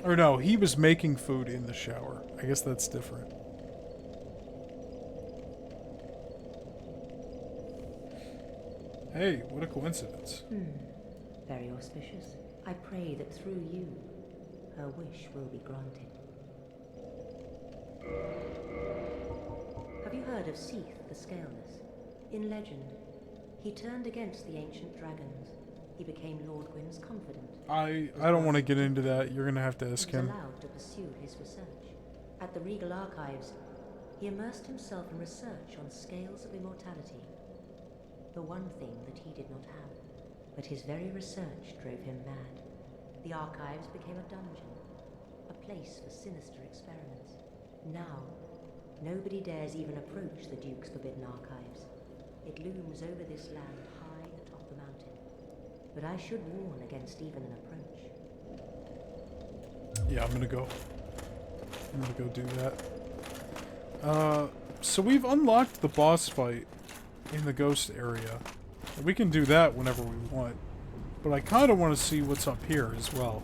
Or no, he was making food in the shower. I guess that's different. Hey, what a coincidence. Very auspicious. I pray that through you, her wish will be granted. Have you heard of Seath the Scaleless? In legend, he turned against the ancient dragons. He became Lord Gwyn's confidant. I don't want to get into that. You're gonna have to ask He was him. allowed to pursue his research. At the Regal Archives, he immersed himself in research on scales of immortality. The one thing that he did not have. But his very research drove him mad. The Archives became a dungeon, a place for sinister experiments. Now, nobody dares even approach the Duke's forbidden archives. It looms over this land high atop the mountain. But I should warn against even an approach. Yeah, I'm gonna go do that. So we've unlocked the boss fight in the ghost area. We can do that whenever we want. But I kind of want to see what's up here as well.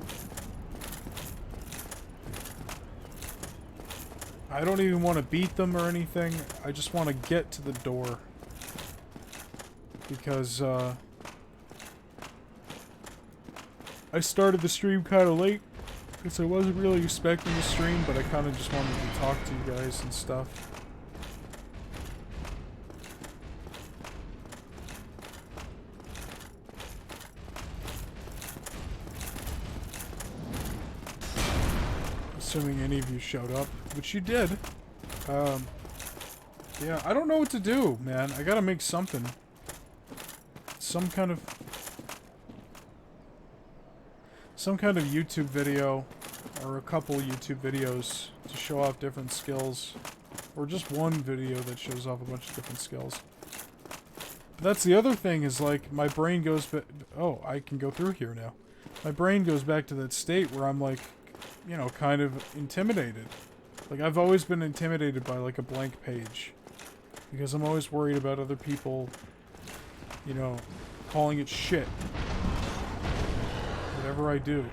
I don't even want to beat them or anything. I just want to get to the door. Because, I started the stream kind of late. Because I wasn't really expecting the stream, but I kind of just wanted to talk to you guys and stuff. Assuming any of you showed up, which you did. Yeah, I don't know what to do, man. I gotta make something. Some kind of YouTube video, or a couple YouTube videos to show off different skills. Or just one video that shows off a bunch of different skills. But that's the other thing, is like, my brain goes back... Oh, I can go through here now. My brain goes back to that state where I'm like, you know, kind of intimidated. Like, I've always been intimidated by, like, a blank page. Because I'm always worried about other people, you know, calling it shit. Whatever I do.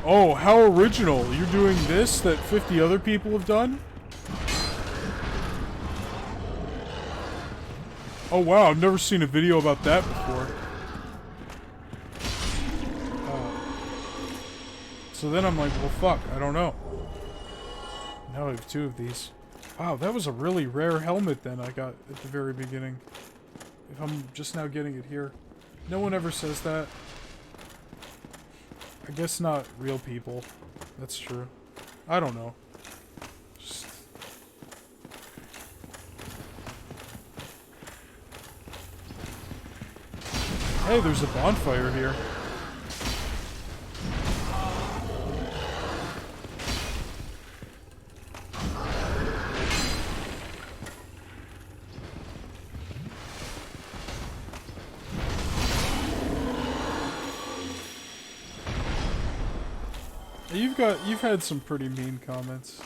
Oh, how original. You're doing this that 50 other people have done? Oh wow, I've never seen a video about that before. So then I'm like, well fuck, I don't know. Now I have 2 of these. Wow, that was a really rare helmet then I got at the very beginning. If I'm just now getting it here. No one ever says that. I guess not real people. That's true. I don't know. Just... Hey, there's a bonfire here. You've had some pretty mean comments.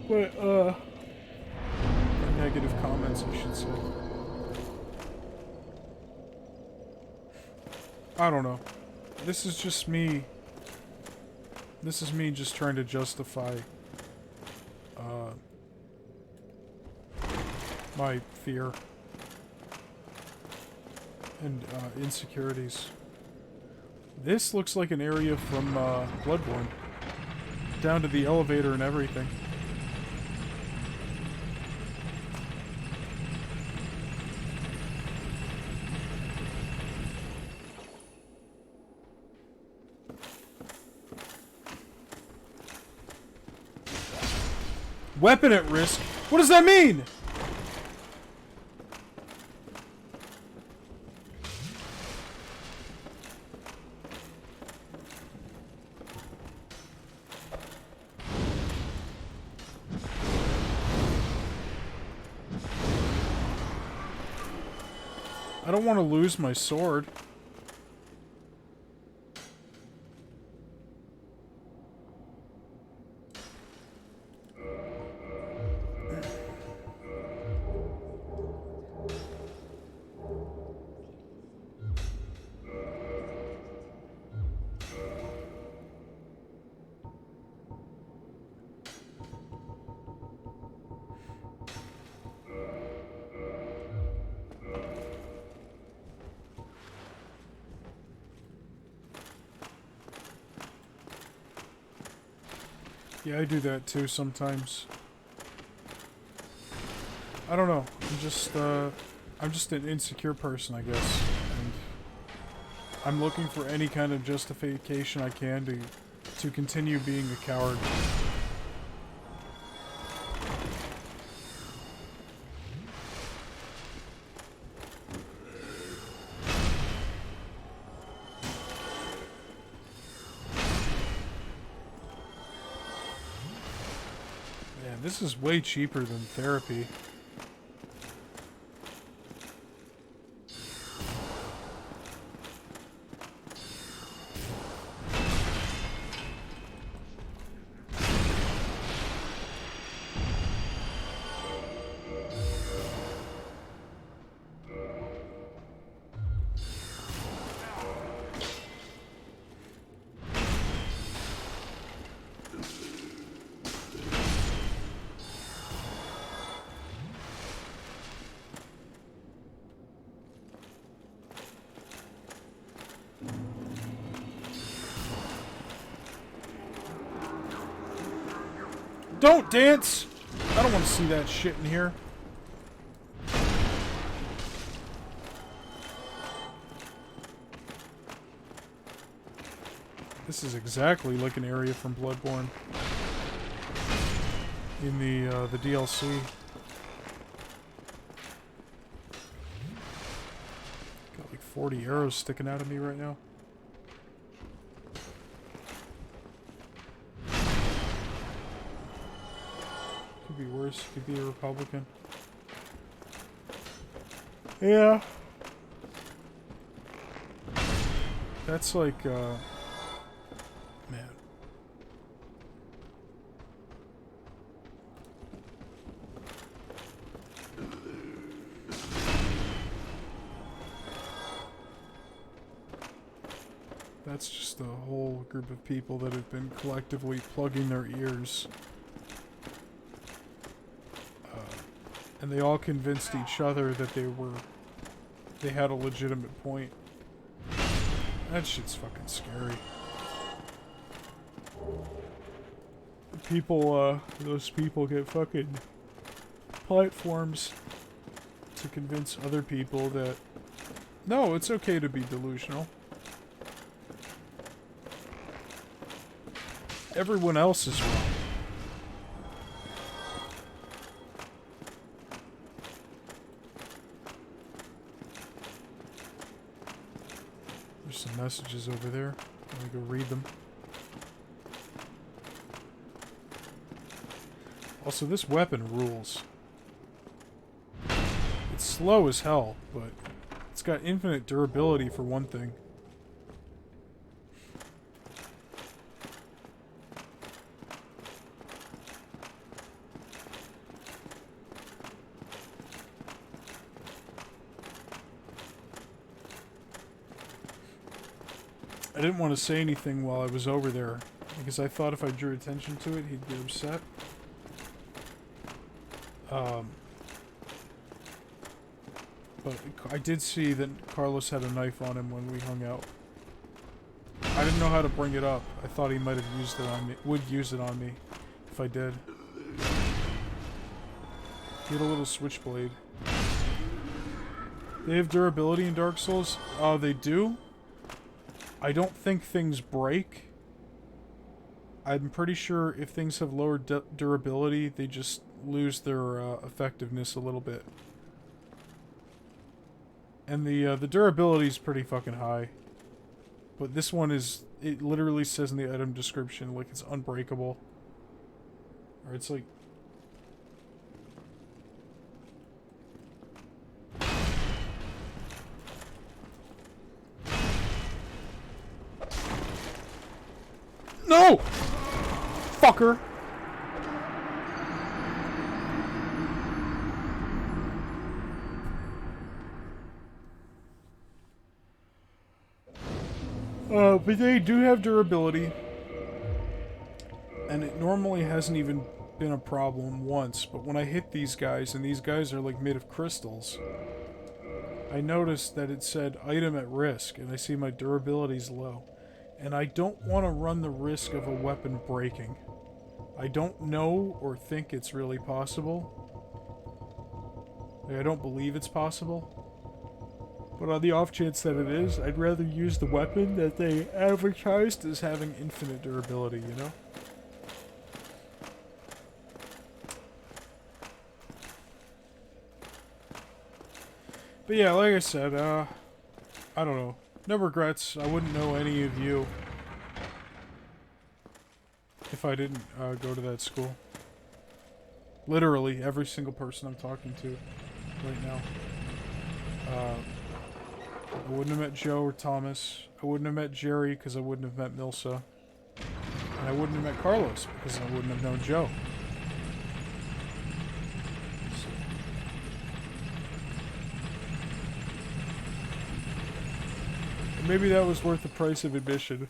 But, negative comments, I should say. I don't know. This is just me. This is me just trying to justify, my fear. And, insecurities. This looks like an area from, Bloodborne. Down to the elevator and everything. Weapon at risk? What does that mean? I don't want to lose my sword. Yeah, I do that too sometimes. I don't know. I'm just an insecure person, I guess. And I'm looking for any kind of justification I can to continue being a coward. This is way cheaper than therapy. Don't dance! I don't want to see that shit in here. This is exactly like an area from Bloodborne. In the DLC. Got like 40 arrows sticking out of me right now. Could be worse. Could be a Republican. Yeah. That's like, man. That's just a whole group of people that have been collectively plugging their ears. And they all convinced each other that they had a legitimate point. That shit's fucking scary. People, those people get fucking platforms to convince other people that, no, it's okay to be delusional. Everyone else is wrong. There's some messages over there. Let me go read them. Also, this weapon rules. It's slow as hell, but it's got infinite durability for one thing. I didn't want to say anything while I was over there, because I thought if I drew attention to it, he'd get upset. But I did see that Carlos had a knife on him when we hung out. I didn't know how to bring it up. I thought he might have used it on me, would use it on me, if I did. He had a little switchblade. They have durability in Dark Souls? They do? I don't think things break. I'm pretty sure if things have lower durability, they just lose their effectiveness a little bit. And the durability is pretty fucking high. But this one is, it literally says in the item description, like it's unbreakable. Or it's like... No! Fucker! But they do have durability. And it normally hasn't even been a problem once. But when I hit these guys, and these guys are like made of crystals, I noticed that it said item at risk, and I see my durability's low. And I don't want to run the risk of a weapon breaking. I don't know or think it's really possible. Like, I don't believe it's possible. But on the off chance that it is, I'd rather use the weapon that they advertised as having infinite durability, you know? But yeah, like I said, I don't know. No regrets. I wouldn't know any of you if I didn't go to that school. Literally, every single person I'm talking to right now. I wouldn't have met Joe or Thomas. I wouldn't have met Jerry because I wouldn't have met Milsa. And I wouldn't have met Carlos because I wouldn't have known Joe. So. Maybe that was worth the price of admission.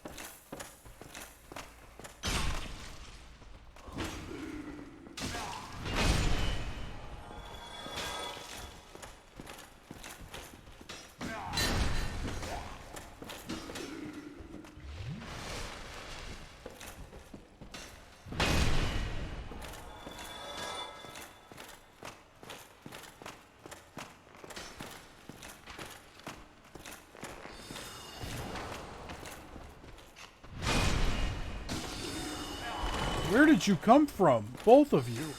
Where did you come from? Both of you.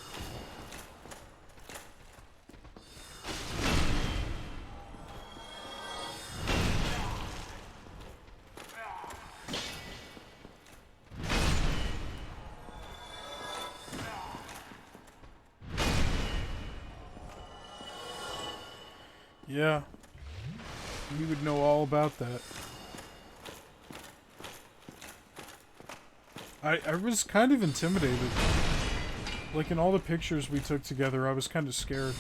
Yeah. You would know all about that. I was kind of intimidated. Like in all the pictures we took together, I was kind of scared.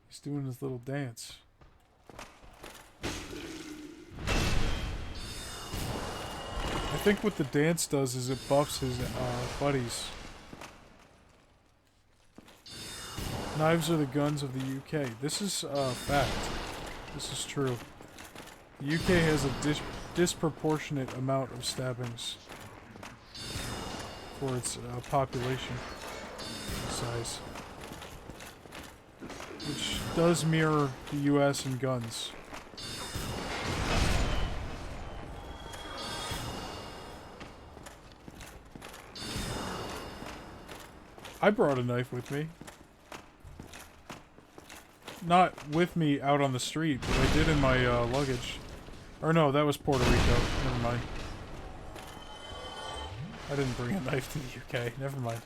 He's doing his little dance. I think what the dance does is it buffs his buddies. Knives are the guns of the UK. This is fact. This is true. The UK has a disproportionate amount of stabbings for its population size, which does mirror the US in guns. I brought a knife with me. Not with me out on the street, but I did in my luggage. Or no, that was Puerto Rico. Never mind. I didn't bring a knife to the UK. Never mind.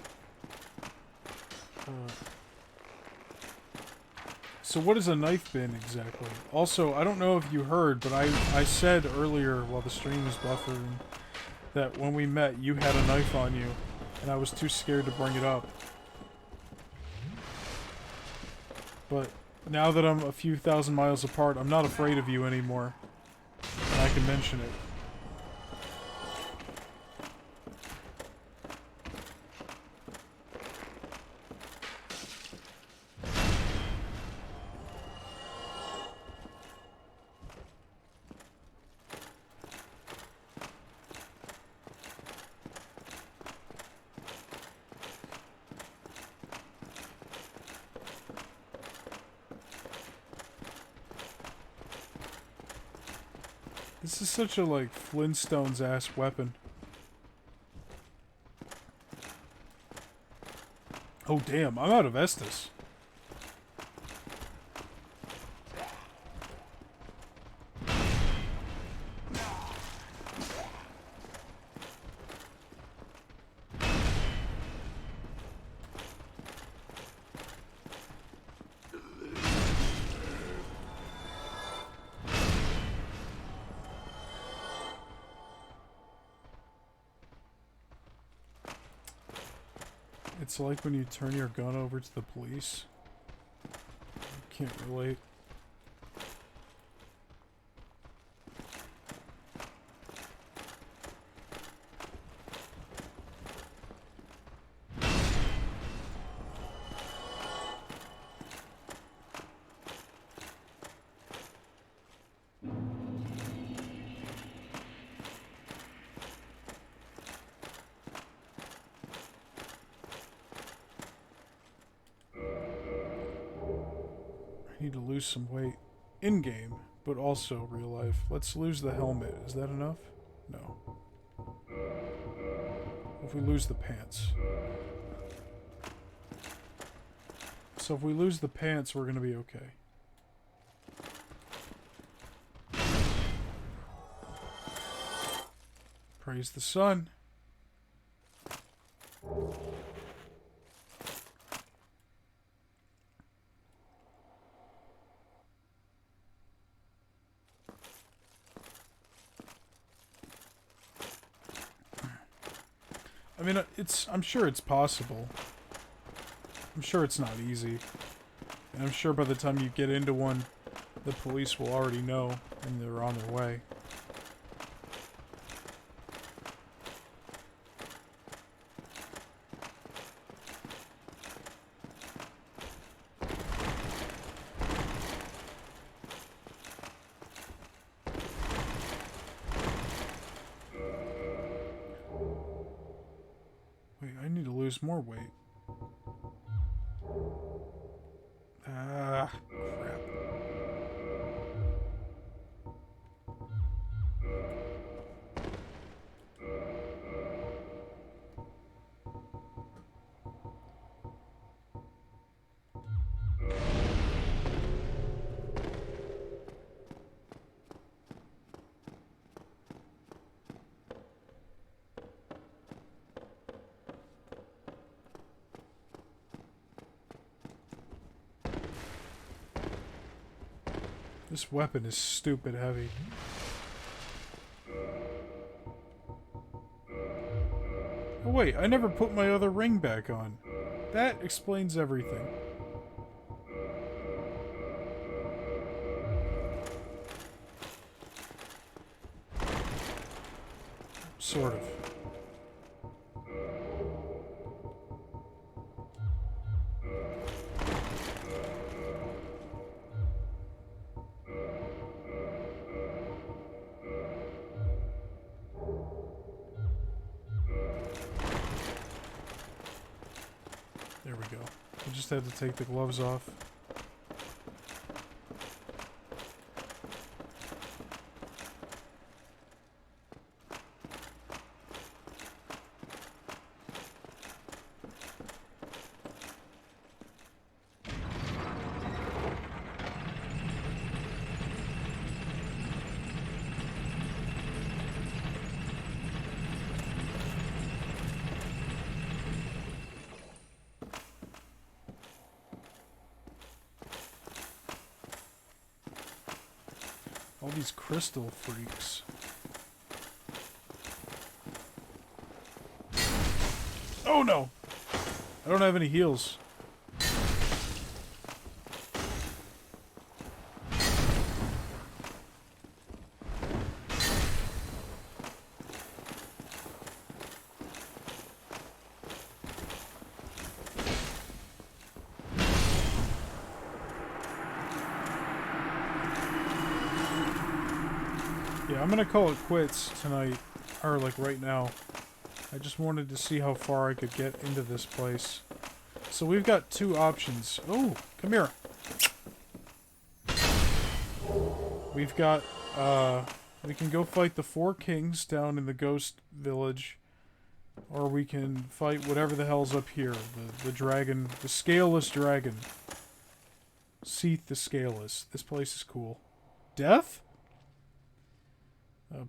So what is a knife bin exactly? Also, I don't know if you heard, but I said earlier while the stream was buffering that when we met you had a knife on you, and I was too scared to bring it up. But now that I'm a few thousand miles apart, I'm not afraid of you anymore. And I can mention it. This is such a, like, Flintstones-ass weapon. Oh, damn. I'm out of Estus. It's like when you turn your gun over to the police. Can't relate. I need to lose some weight in-game, but also real life. Let's lose the helmet. Is that enough? No. If we lose the pants. So if we lose the pants, we're gonna be okay. Praise the sun. I mean, I'm sure it's possible. I'm sure it's not easy. And I'm sure by the time you get into one, the police will already know, and they're on their way. Wait, I need to lose more weight. Ah, crap. This weapon is stupid heavy. Oh wait, I never put my other ring back on. That explains everything. Sort of. There we go. I just had to take the gloves off. All these crystal freaks. Oh no! I don't have any heals. Yeah, I'm gonna call it quits tonight, or like right now. I just wanted to see how far I could get into this place. So we've got two options. Oh, come here. We've got, we can go fight the four kings down in the ghost village, or we can fight whatever the hell's up here. The dragon, the scaleless dragon. Seath the Scaleless. This place is cool. Death?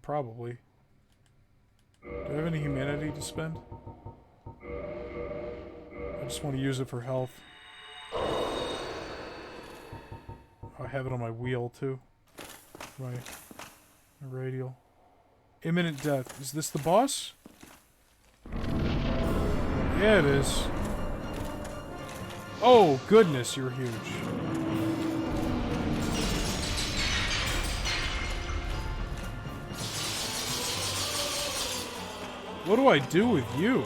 Probably. Do I have any humanity to spend? I just want to use it for health. I have it on my wheel, too. My radial. Imminent death. Is this the boss? Yeah, it is. Oh, goodness, you're huge. What do I do with you?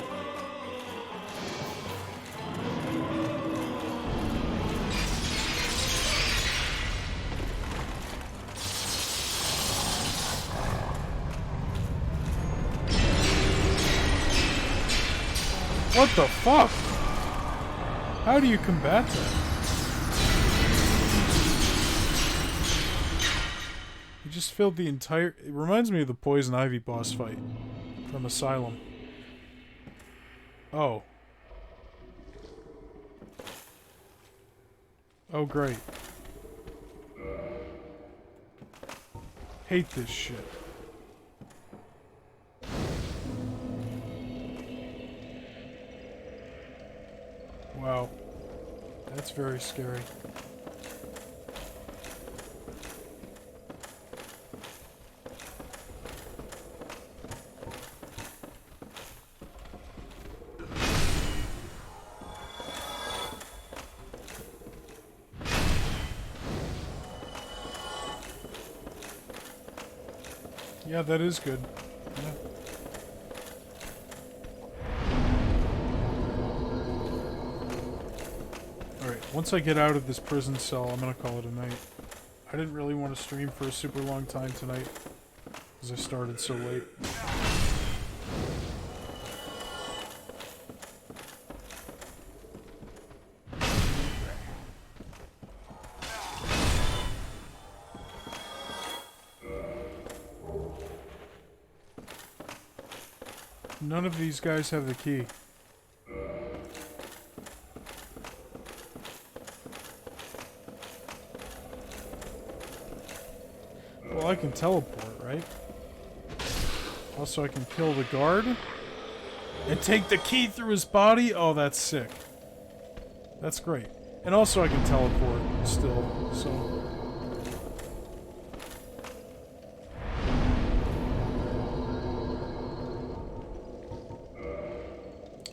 What the fuck? How do you combat that? You just filled the entire... It reminds me of the Poison Ivy boss fight from Asylum. Oh. Oh, great. Hate this shit. Wow. That's very scary. Yeah, that is good. Yeah. Alright, once I get out of this prison cell, I'm gonna call it a night. I didn't really want to stream for a super long time tonight, because I started so late. None of these guys have the key. Well, I can teleport, right? Also, I can kill the guard. And take the key through his body? Oh, that's sick. That's great. And also I can teleport still, so...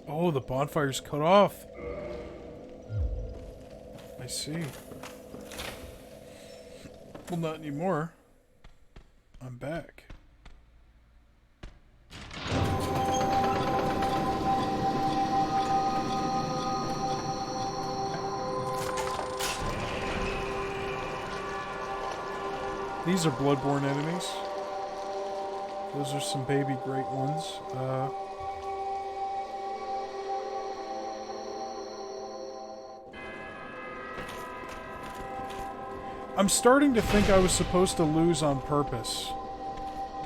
Oh, the bonfire's cut off. I see. Well, not anymore. I'm back. These are Bloodborne enemies. Those are some baby great ones. I'm starting to think I was supposed to lose on purpose,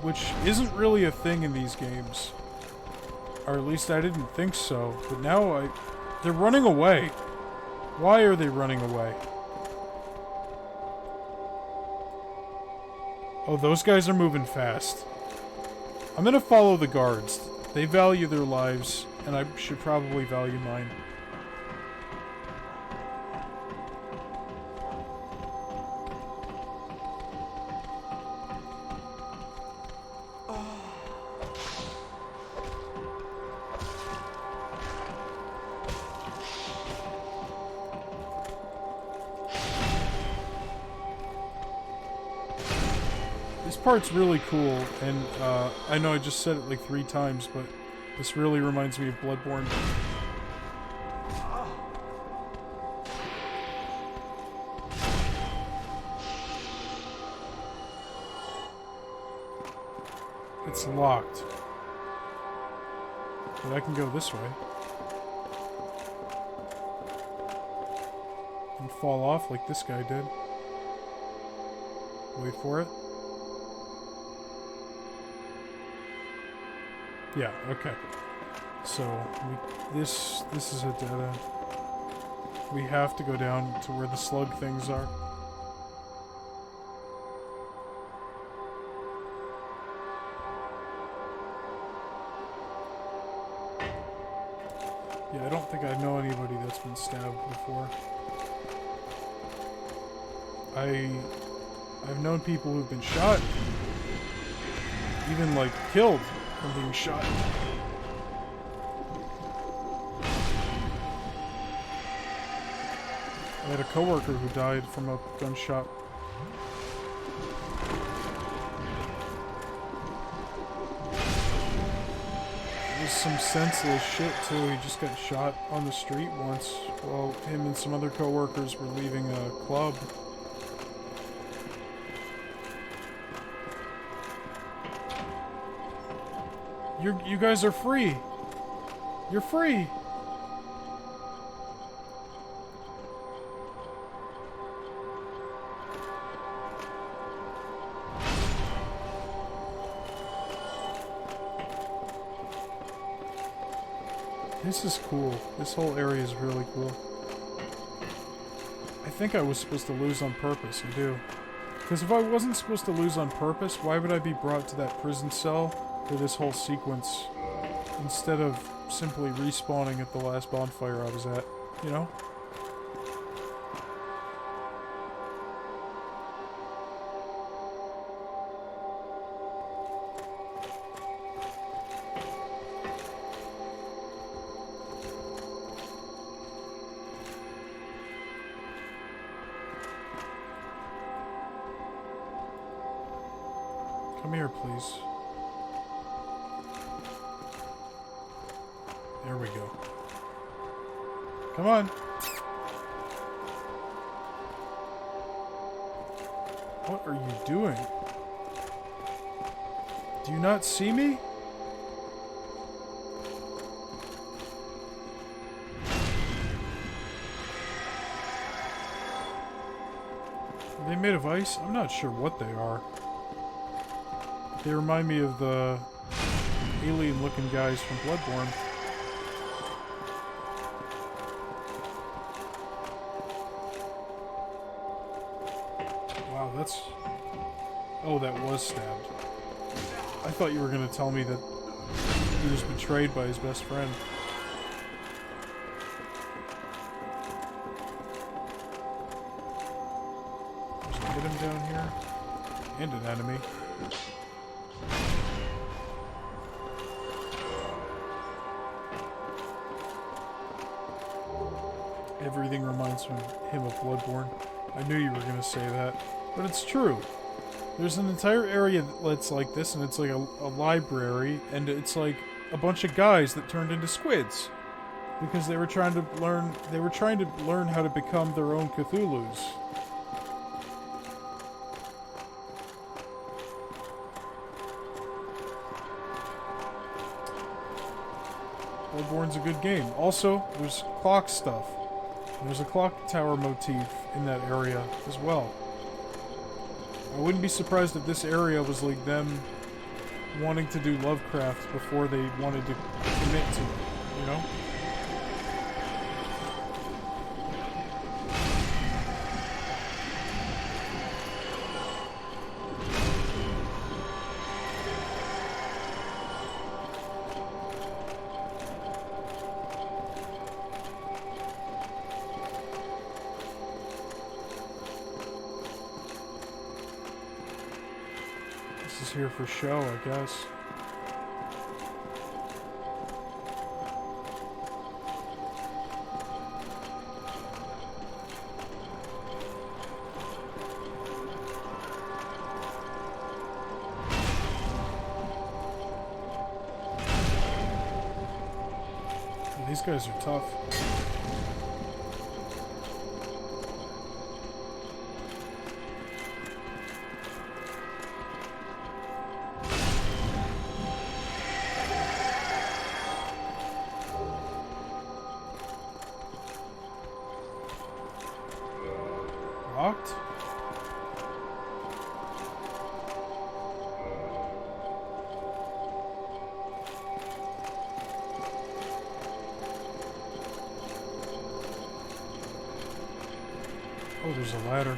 which isn't really a thing in these games. Or at least I didn't think so, but now they're running away. Why are they running away? Oh, those guys are moving fast. I'm gonna follow the guards. They value their lives, and I should probably value mine. This part's really cool, and I know I just said it like 3 times, but this really reminds me of Bloodborne. It's locked. But I can go this way. And fall off like this guy did. Wait for it. Yeah, okay. So, this is a dead end. We have to go down to where the slug things are. Yeah, I don't think I know anybody that's been stabbed before. I've known people who've been shot. Even, like, killed. I'm being shot. I had a coworker who died from a gunshot. It was some senseless shit too. He just got shot on the street once while him and some other coworkers were leaving a club. You guys are free. You're free. This is cool. This whole area is really cool. I think I was supposed to lose on purpose. I do. Because if I wasn't supposed to lose on purpose, why would I be brought to that prison cell for this whole sequence instead of simply respawning at the last bonfire I was at, you know? Come here, please. There we go. Come on. What are you doing? Do you not see me? Are they made of ice? I'm not sure what they are. They remind me of the alien-looking guys from Bloodborne. Wow, that's... Oh, that was stabbed. I thought you were going to tell me that he was betrayed by his best friend. There's a hit him down here. And an enemy. Everything reminds him of Bloodborne. I knew you were going to say that. But it's true. There's an entire area that's like this, and it's like a library, and it's like a bunch of guys that turned into squids. Because they were trying to learn how to become their own Cthulhus. Bloodborne's a good game. Also, there's clock stuff. There's a clock tower motif in that area as well. I wouldn't be surprised if this area was like them wanting to do Lovecraft before they wanted to commit to it, you know? Here for show, I guess. These guys are tough. Locked? Oh, there's a ladder.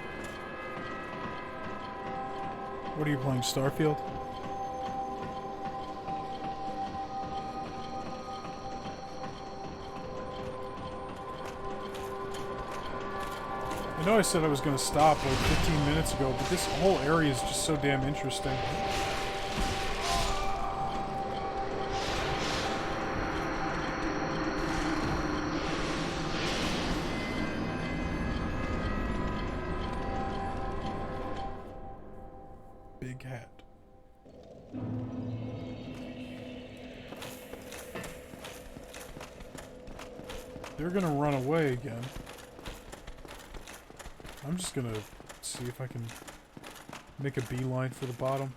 What are you playing, Starfield? I know I said I was going to stop like 15 minutes ago, but this whole area is just so damn interesting. big hat. They're gonna run away again. I'm just gonna see if I can make a beeline for the bottom.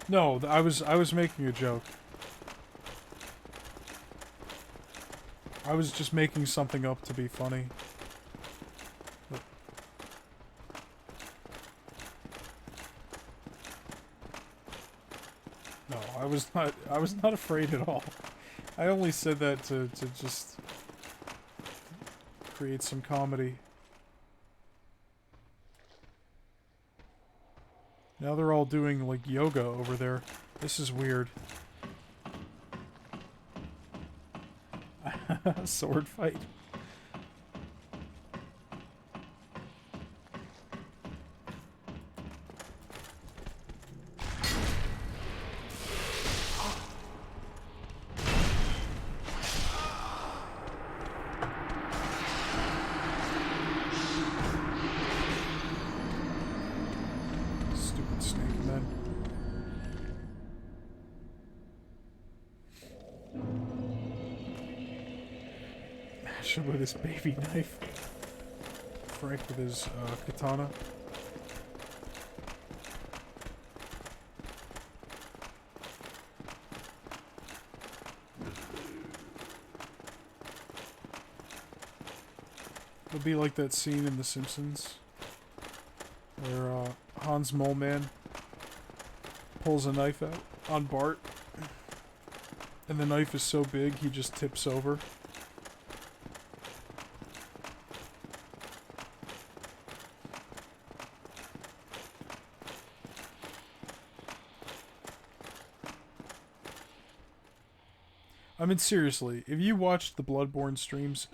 No, I was making a joke. I was just making something up to be funny. But no, I was not afraid at all. I only said that to just create some comedy. Now they're all doing like yoga over there. This is weird. Sword fight. Stupid snake men. Mash him with his baby knife. Frank with his katana. It'll be like that scene in The Simpsons where Hans Moleman pulls a knife out on Bart, and the knife is so big he just tips over. I mean, seriously, if you watched the Bloodborne streams,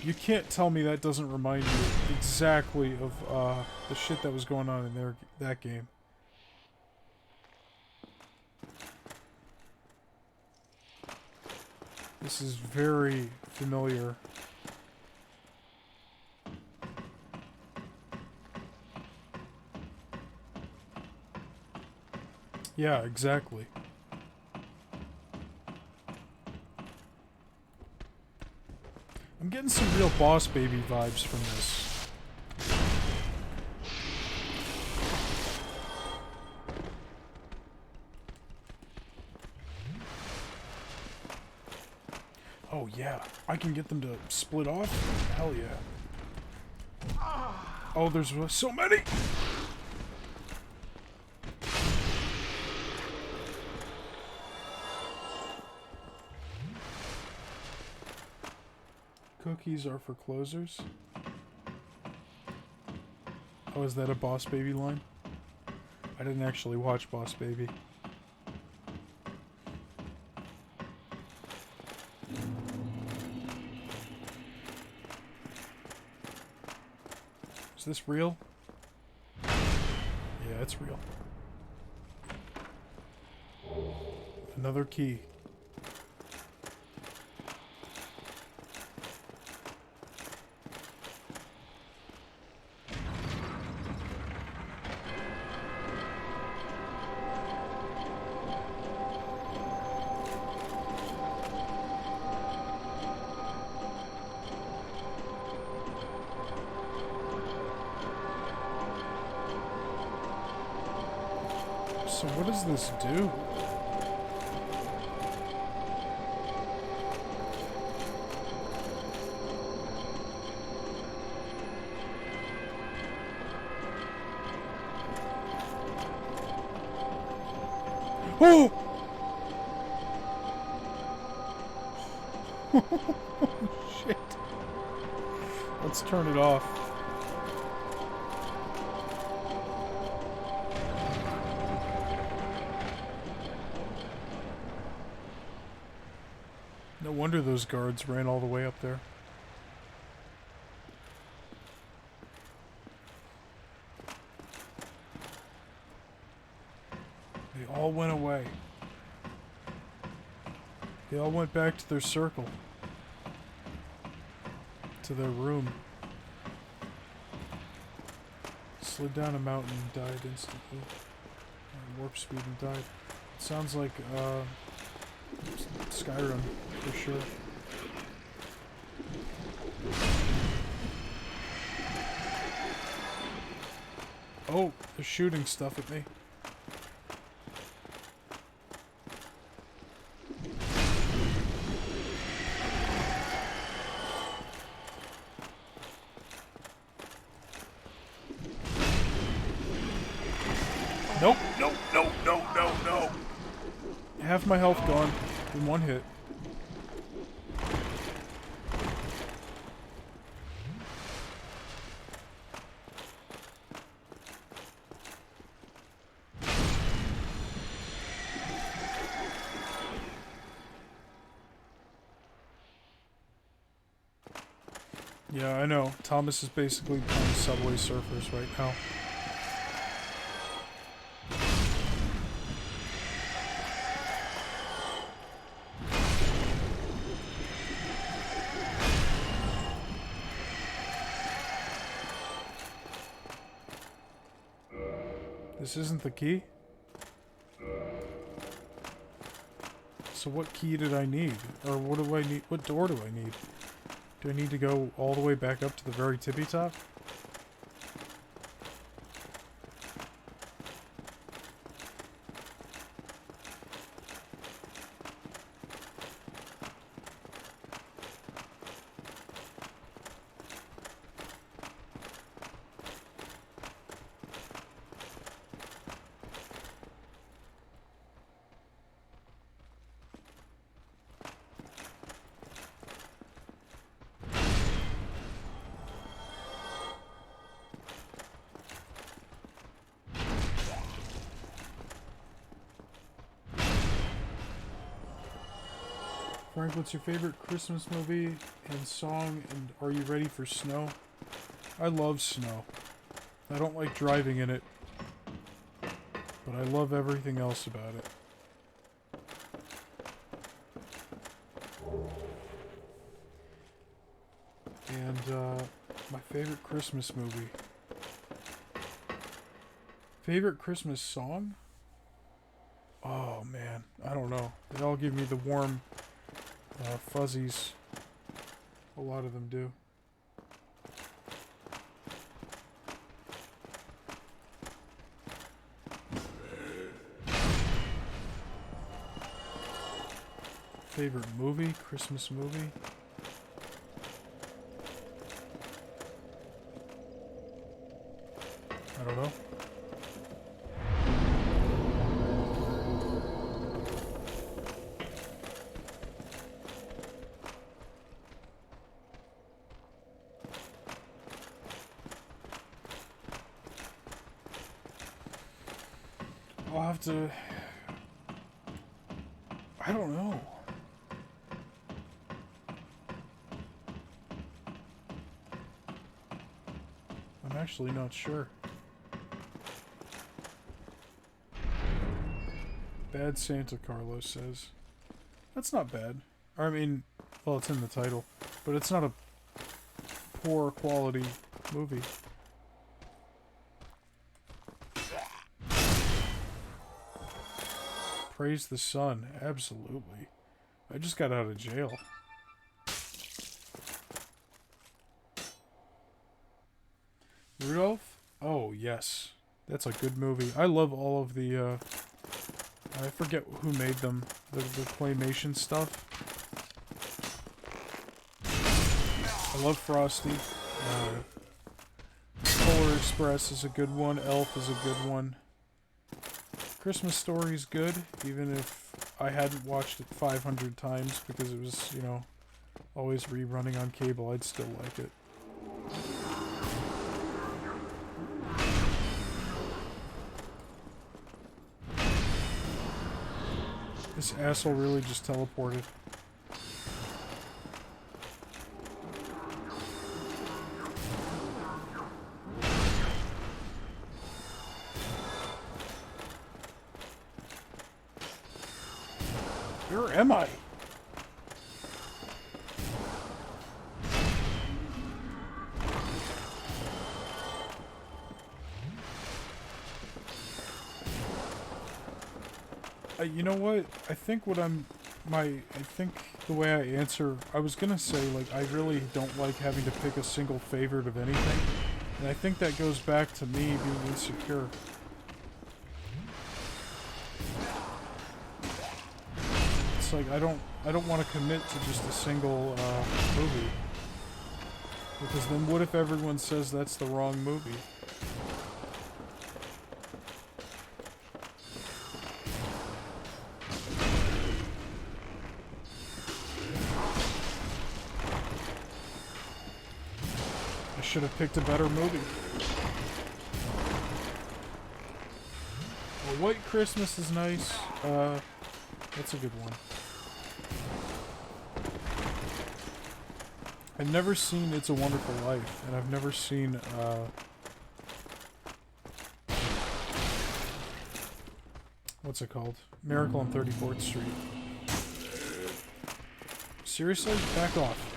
you can't tell me that doesn't remind you exactly of the shit that was going on in that game. This is very familiar. Yeah, exactly. I'm getting some real Boss Baby vibes from this. Oh yeah, I can get them to split off? Hell yeah. Oh, there's so many! Cookies are for closers. Oh, is that a Boss Baby line? I didn't actually watch Boss Baby. Is this real? Yeah, it's real. Another key. So what does this do? Oh! Shit. Let's turn it off. No wonder those guards ran all the way up there. They all went away. They all went back to their circle. to their room. Slid down a mountain and died instantly. Warp speed and died. It sounds like Skyrim for sure. Oh, they're shooting stuff at me. Nope, nope, nope, nope, no, no. Half my health gone in one hit. Yeah, I know. Thomas is basically playing Subway Surfers right now. This isn't the key? So what key did I need? Or what do I need? What door do I need? Do I need to go all the way back up to the very tippy top? Frank, what's your favorite Christmas movie and song, and are you ready for snow? I love snow. I don't like driving in it, but I love everything else about it. And, my favorite Christmas movie. Favorite Christmas song? Oh, man. I don't know. They all give me the warm... fuzzies. A lot of them do. Favorite movie? Christmas movie? I don't know. I'll have to... I don't know. I'm actually not sure. Bad Santa, Carlos says. That's not bad. I mean, well, it's in the title. But it's not a poor quality movie. Praise the sun. Absolutely. I just got out of jail. Rudolph? Oh, yes. That's a good movie. I love all of the, I forget who made them. The claymation stuff. I love Frosty. Polar Express is a good one. Elf is a good one. Christmas Story is good, even if I hadn't watched it 500 times because it was, you know, always rerunning on cable. I'd still like it. This asshole really just teleported. Where am I? You know what? I think I think the way I answer, I was gonna say, like, I really don't like having to pick a single favorite of anything. And I think that goes back to me being insecure. It's like, I don't want to commit to just a single, movie. Because then what if everyone says that's the wrong movie? I should have picked a better movie. Well, White Christmas is nice. That's a good one. I've never seen It's a Wonderful Life, and I've never seen, what's it called? Miracle on 34th Street. Seriously? Back off.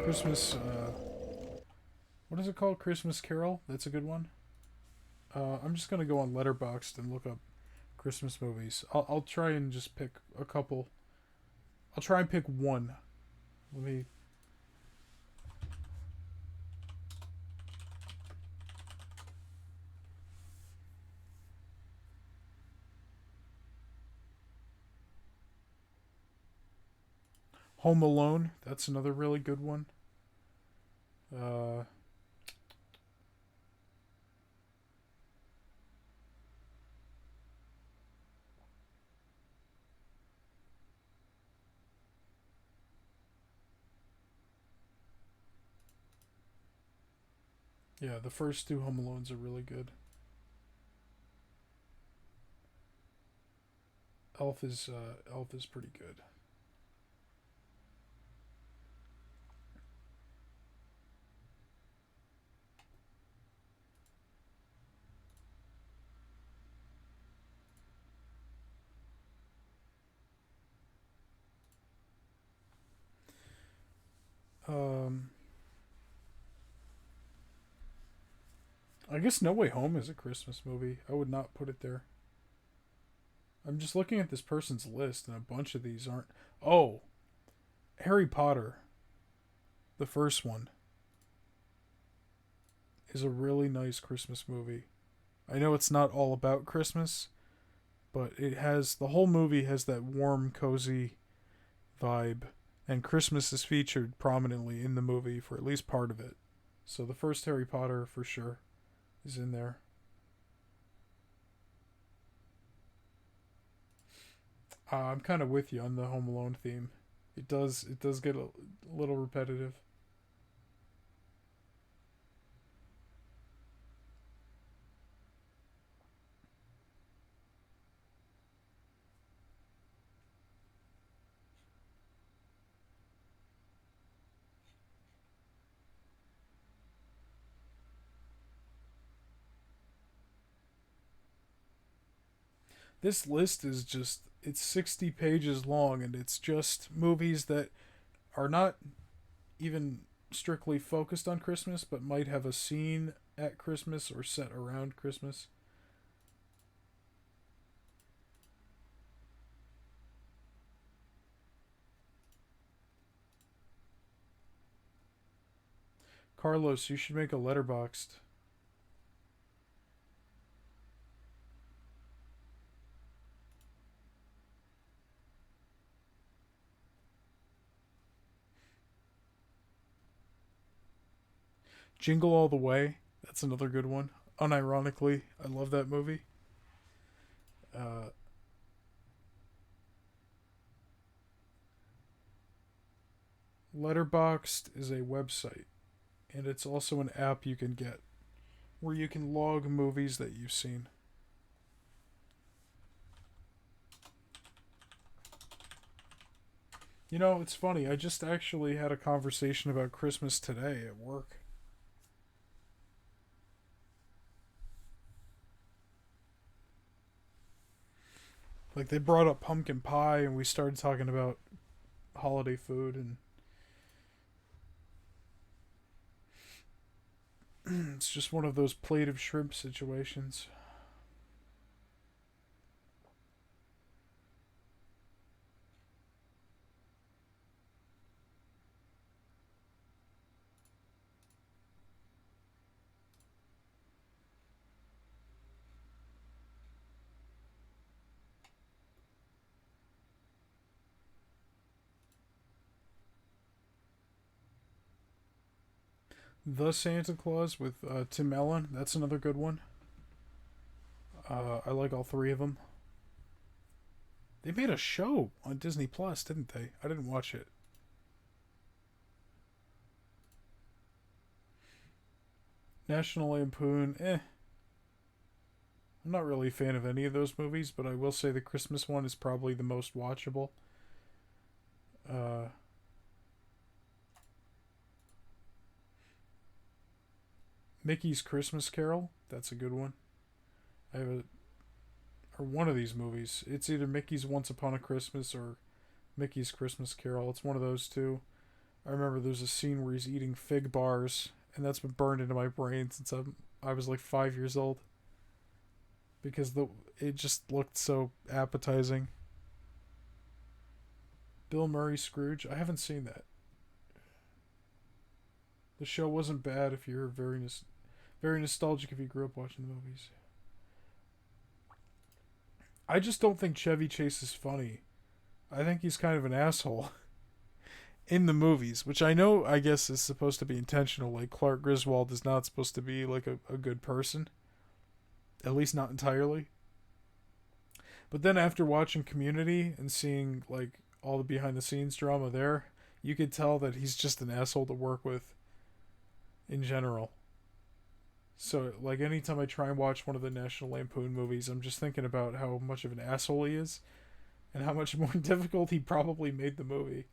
Christmas, what is it called? Christmas Carol? That's a good one. I'm just gonna go on Letterboxd and look up Christmas movies. I'll try and just pick a couple. I'll try and pick one. Let me... Home Alone. That's another really good one. Yeah, the first two Home Alones are really good. Elf is pretty good. I guess No Way Home is a Christmas movie. I would not put it there. I'm just looking at this person's list, and a bunch of these aren't. Oh, Harry Potter, the first one, is a really nice Christmas movie. I know it's not all about Christmas, but it has, the whole movie has that warm, cozy vibe, and Christmas is featured prominently in the movie for at least part of it. So the first Harry Potter, for sure, is in there. I'm kind of with you on the Home Alone theme. It does get a little repetitive. This list is just, it's 60 pages long, and it's just movies that are not even strictly focused on Christmas, but might have a scene at Christmas or set around Christmas. Carlos, you should make a Letterboxd. Jingle All the Way. That's another good one. Unironically, I love that movie. Uh, Letterboxd is a website, and it's also an app you can get where you can log movies that you've seen. You know, it's funny. I just actually had a conversation about Christmas today at work. Like, they brought up pumpkin pie, and we started talking about holiday food, and it's just one of those plate of shrimp situations. The Santa Claus with Tim Allen. That's another good one. I like all three of them. They made a show on Disney Plus, didn't they? I didn't watch it. National Lampoon, eh. I'm not really a fan of any of those movies, but I will say the Christmas one is probably the most watchable. Uh, Mickey's Christmas Carol, that's a good one. I have a or one of these movies. It's either Mickey's Once Upon a Christmas or Mickey's Christmas Carol. It's one of those two. I remember there's a scene where he's eating fig bars, and that's been burned into my brain since I was like 5 years old. Because it just looked so appetizing. Bill Murray Scrooge. I haven't seen that. The show wasn't bad if you're very nostalgic if you grew up watching the movies. I just don't think Chevy Chase is funny. I think he's kind of an asshole in the movies, which I guess is supposed to be intentional. Like Clark Griswold is not supposed to be like a good person. At least not entirely. But then after watching Community and seeing like all the behind the scenes drama there, you could tell that he's just an asshole to work with in general. So like anytime I try and watch one of the National Lampoon movies, I'm just thinking about how much of an asshole he is and how much more difficult he probably made the movie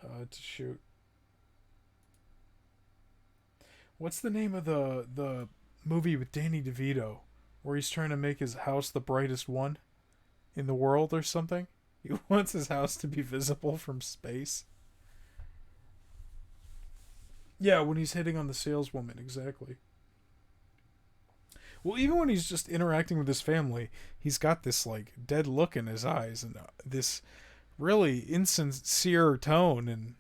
to shoot. What's the name of the movie with Danny DeVito where he's trying to make his house the brightest one in the world or something? He wants his house to be visible from space. Yeah, when he's hitting on the saleswoman, exactly. Well, even when he's just interacting with his family, he's got this like dead look in his eyes and this really insincere tone, and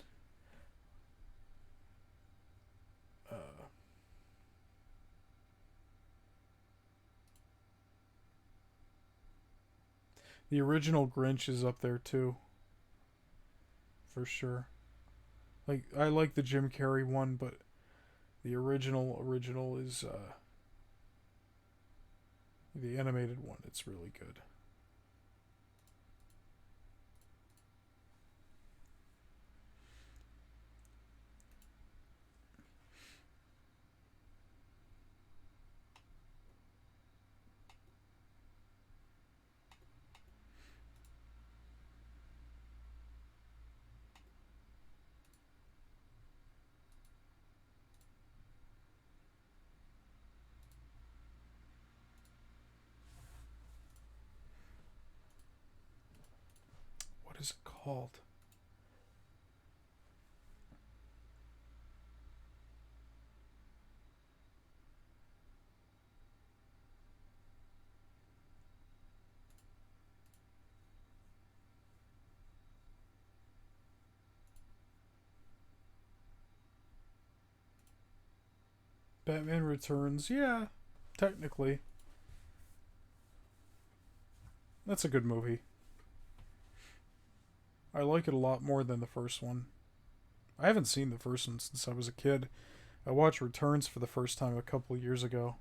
the original Grinch is up there too, for sure. Like I like the Jim Carrey one, but the original is the animated one. It's really good. What is it called? Batman Returns. Yeah, technically. That's a good movie. I like it a lot more than the first one. I haven't seen the first one since I was a kid. I watched Returns for the first time a couple of years ago.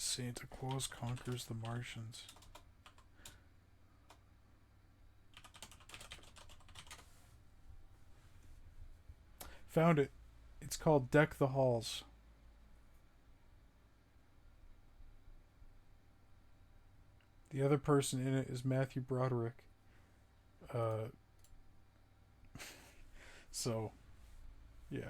Santa Claus Conquers the Martians. Found it. It's called Deck the Halls. The other person in it is Matthew Broderick. Uh, so, yeah,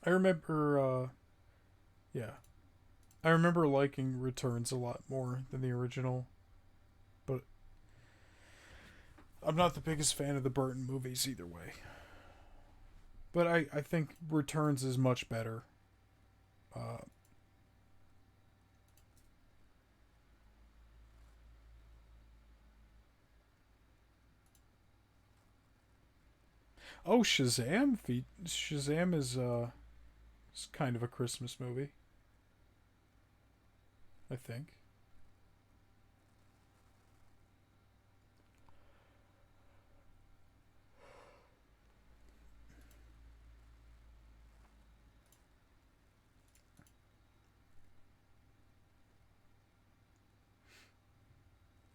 I remember, yeah. I remember liking Returns a lot more than the original, but I'm not the biggest fan of the Burton movies either way. But I think Returns is much better. Uh, oh, Shazam! Shazam is kind of a Christmas movie, I think.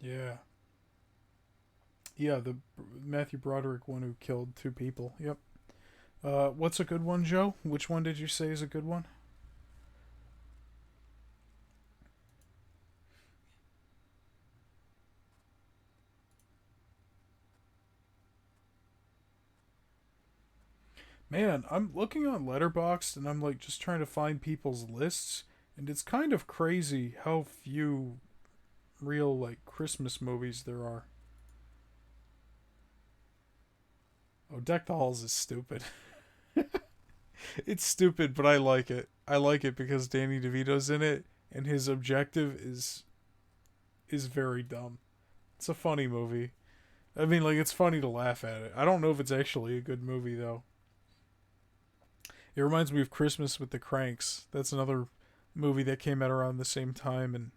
Yeah. Yeah, the Matthew Broderick one who killed two people. Yep. What's a good one, Joe? Which one did you say is a good one? Man, I'm looking on Letterboxd and I'm like just trying to find people's lists, and it's kind of crazy how few real like Christmas movies there are. Oh, Deck the Halls is stupid. It's stupid, but I like it. I like it because Danny DeVito's in it, and his objective is very dumb. It's a funny movie. I mean, like it's funny to laugh at it. I don't know if it's actually a good movie though. It reminds me of Christmas with the Cranks. That's another movie that came out around the same time, and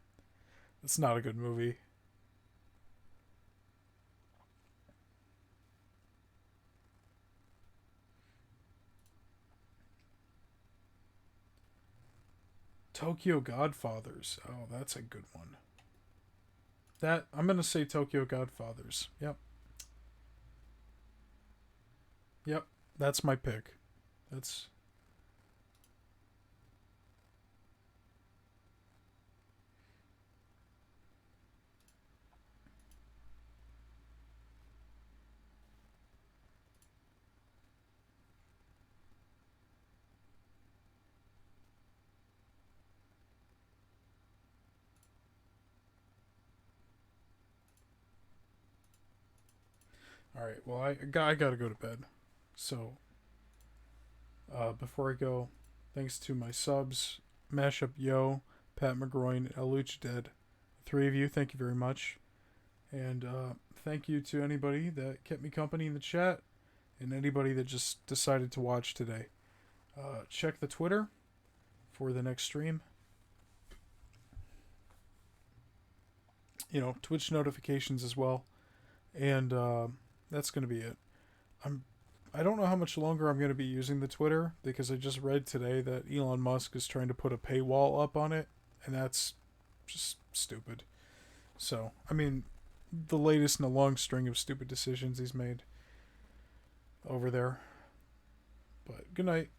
it's not a good movie. Tokyo Godfathers. Oh, that's a good one. That I'm gonna say Tokyo Godfathers. Yep. Yep. That's my pick. That's all right. Well, I gotta go to bed. So before I go, thanks to my subs, Mashup Yo, Pat McGroin, El Lucha Dead. Three of you, thank you very much. And thank you to anybody that kept me company in the chat and anybody that just decided to watch today. Check the Twitter for the next stream. You know, Twitch notifications as well. And that's going to be it. I don't know how much longer I'm going to be using the Twitter because I just read today that Elon Musk is trying to put a paywall up on it, and that's just stupid. So, I mean, the latest in a long string of stupid decisions he's made over there. But good night.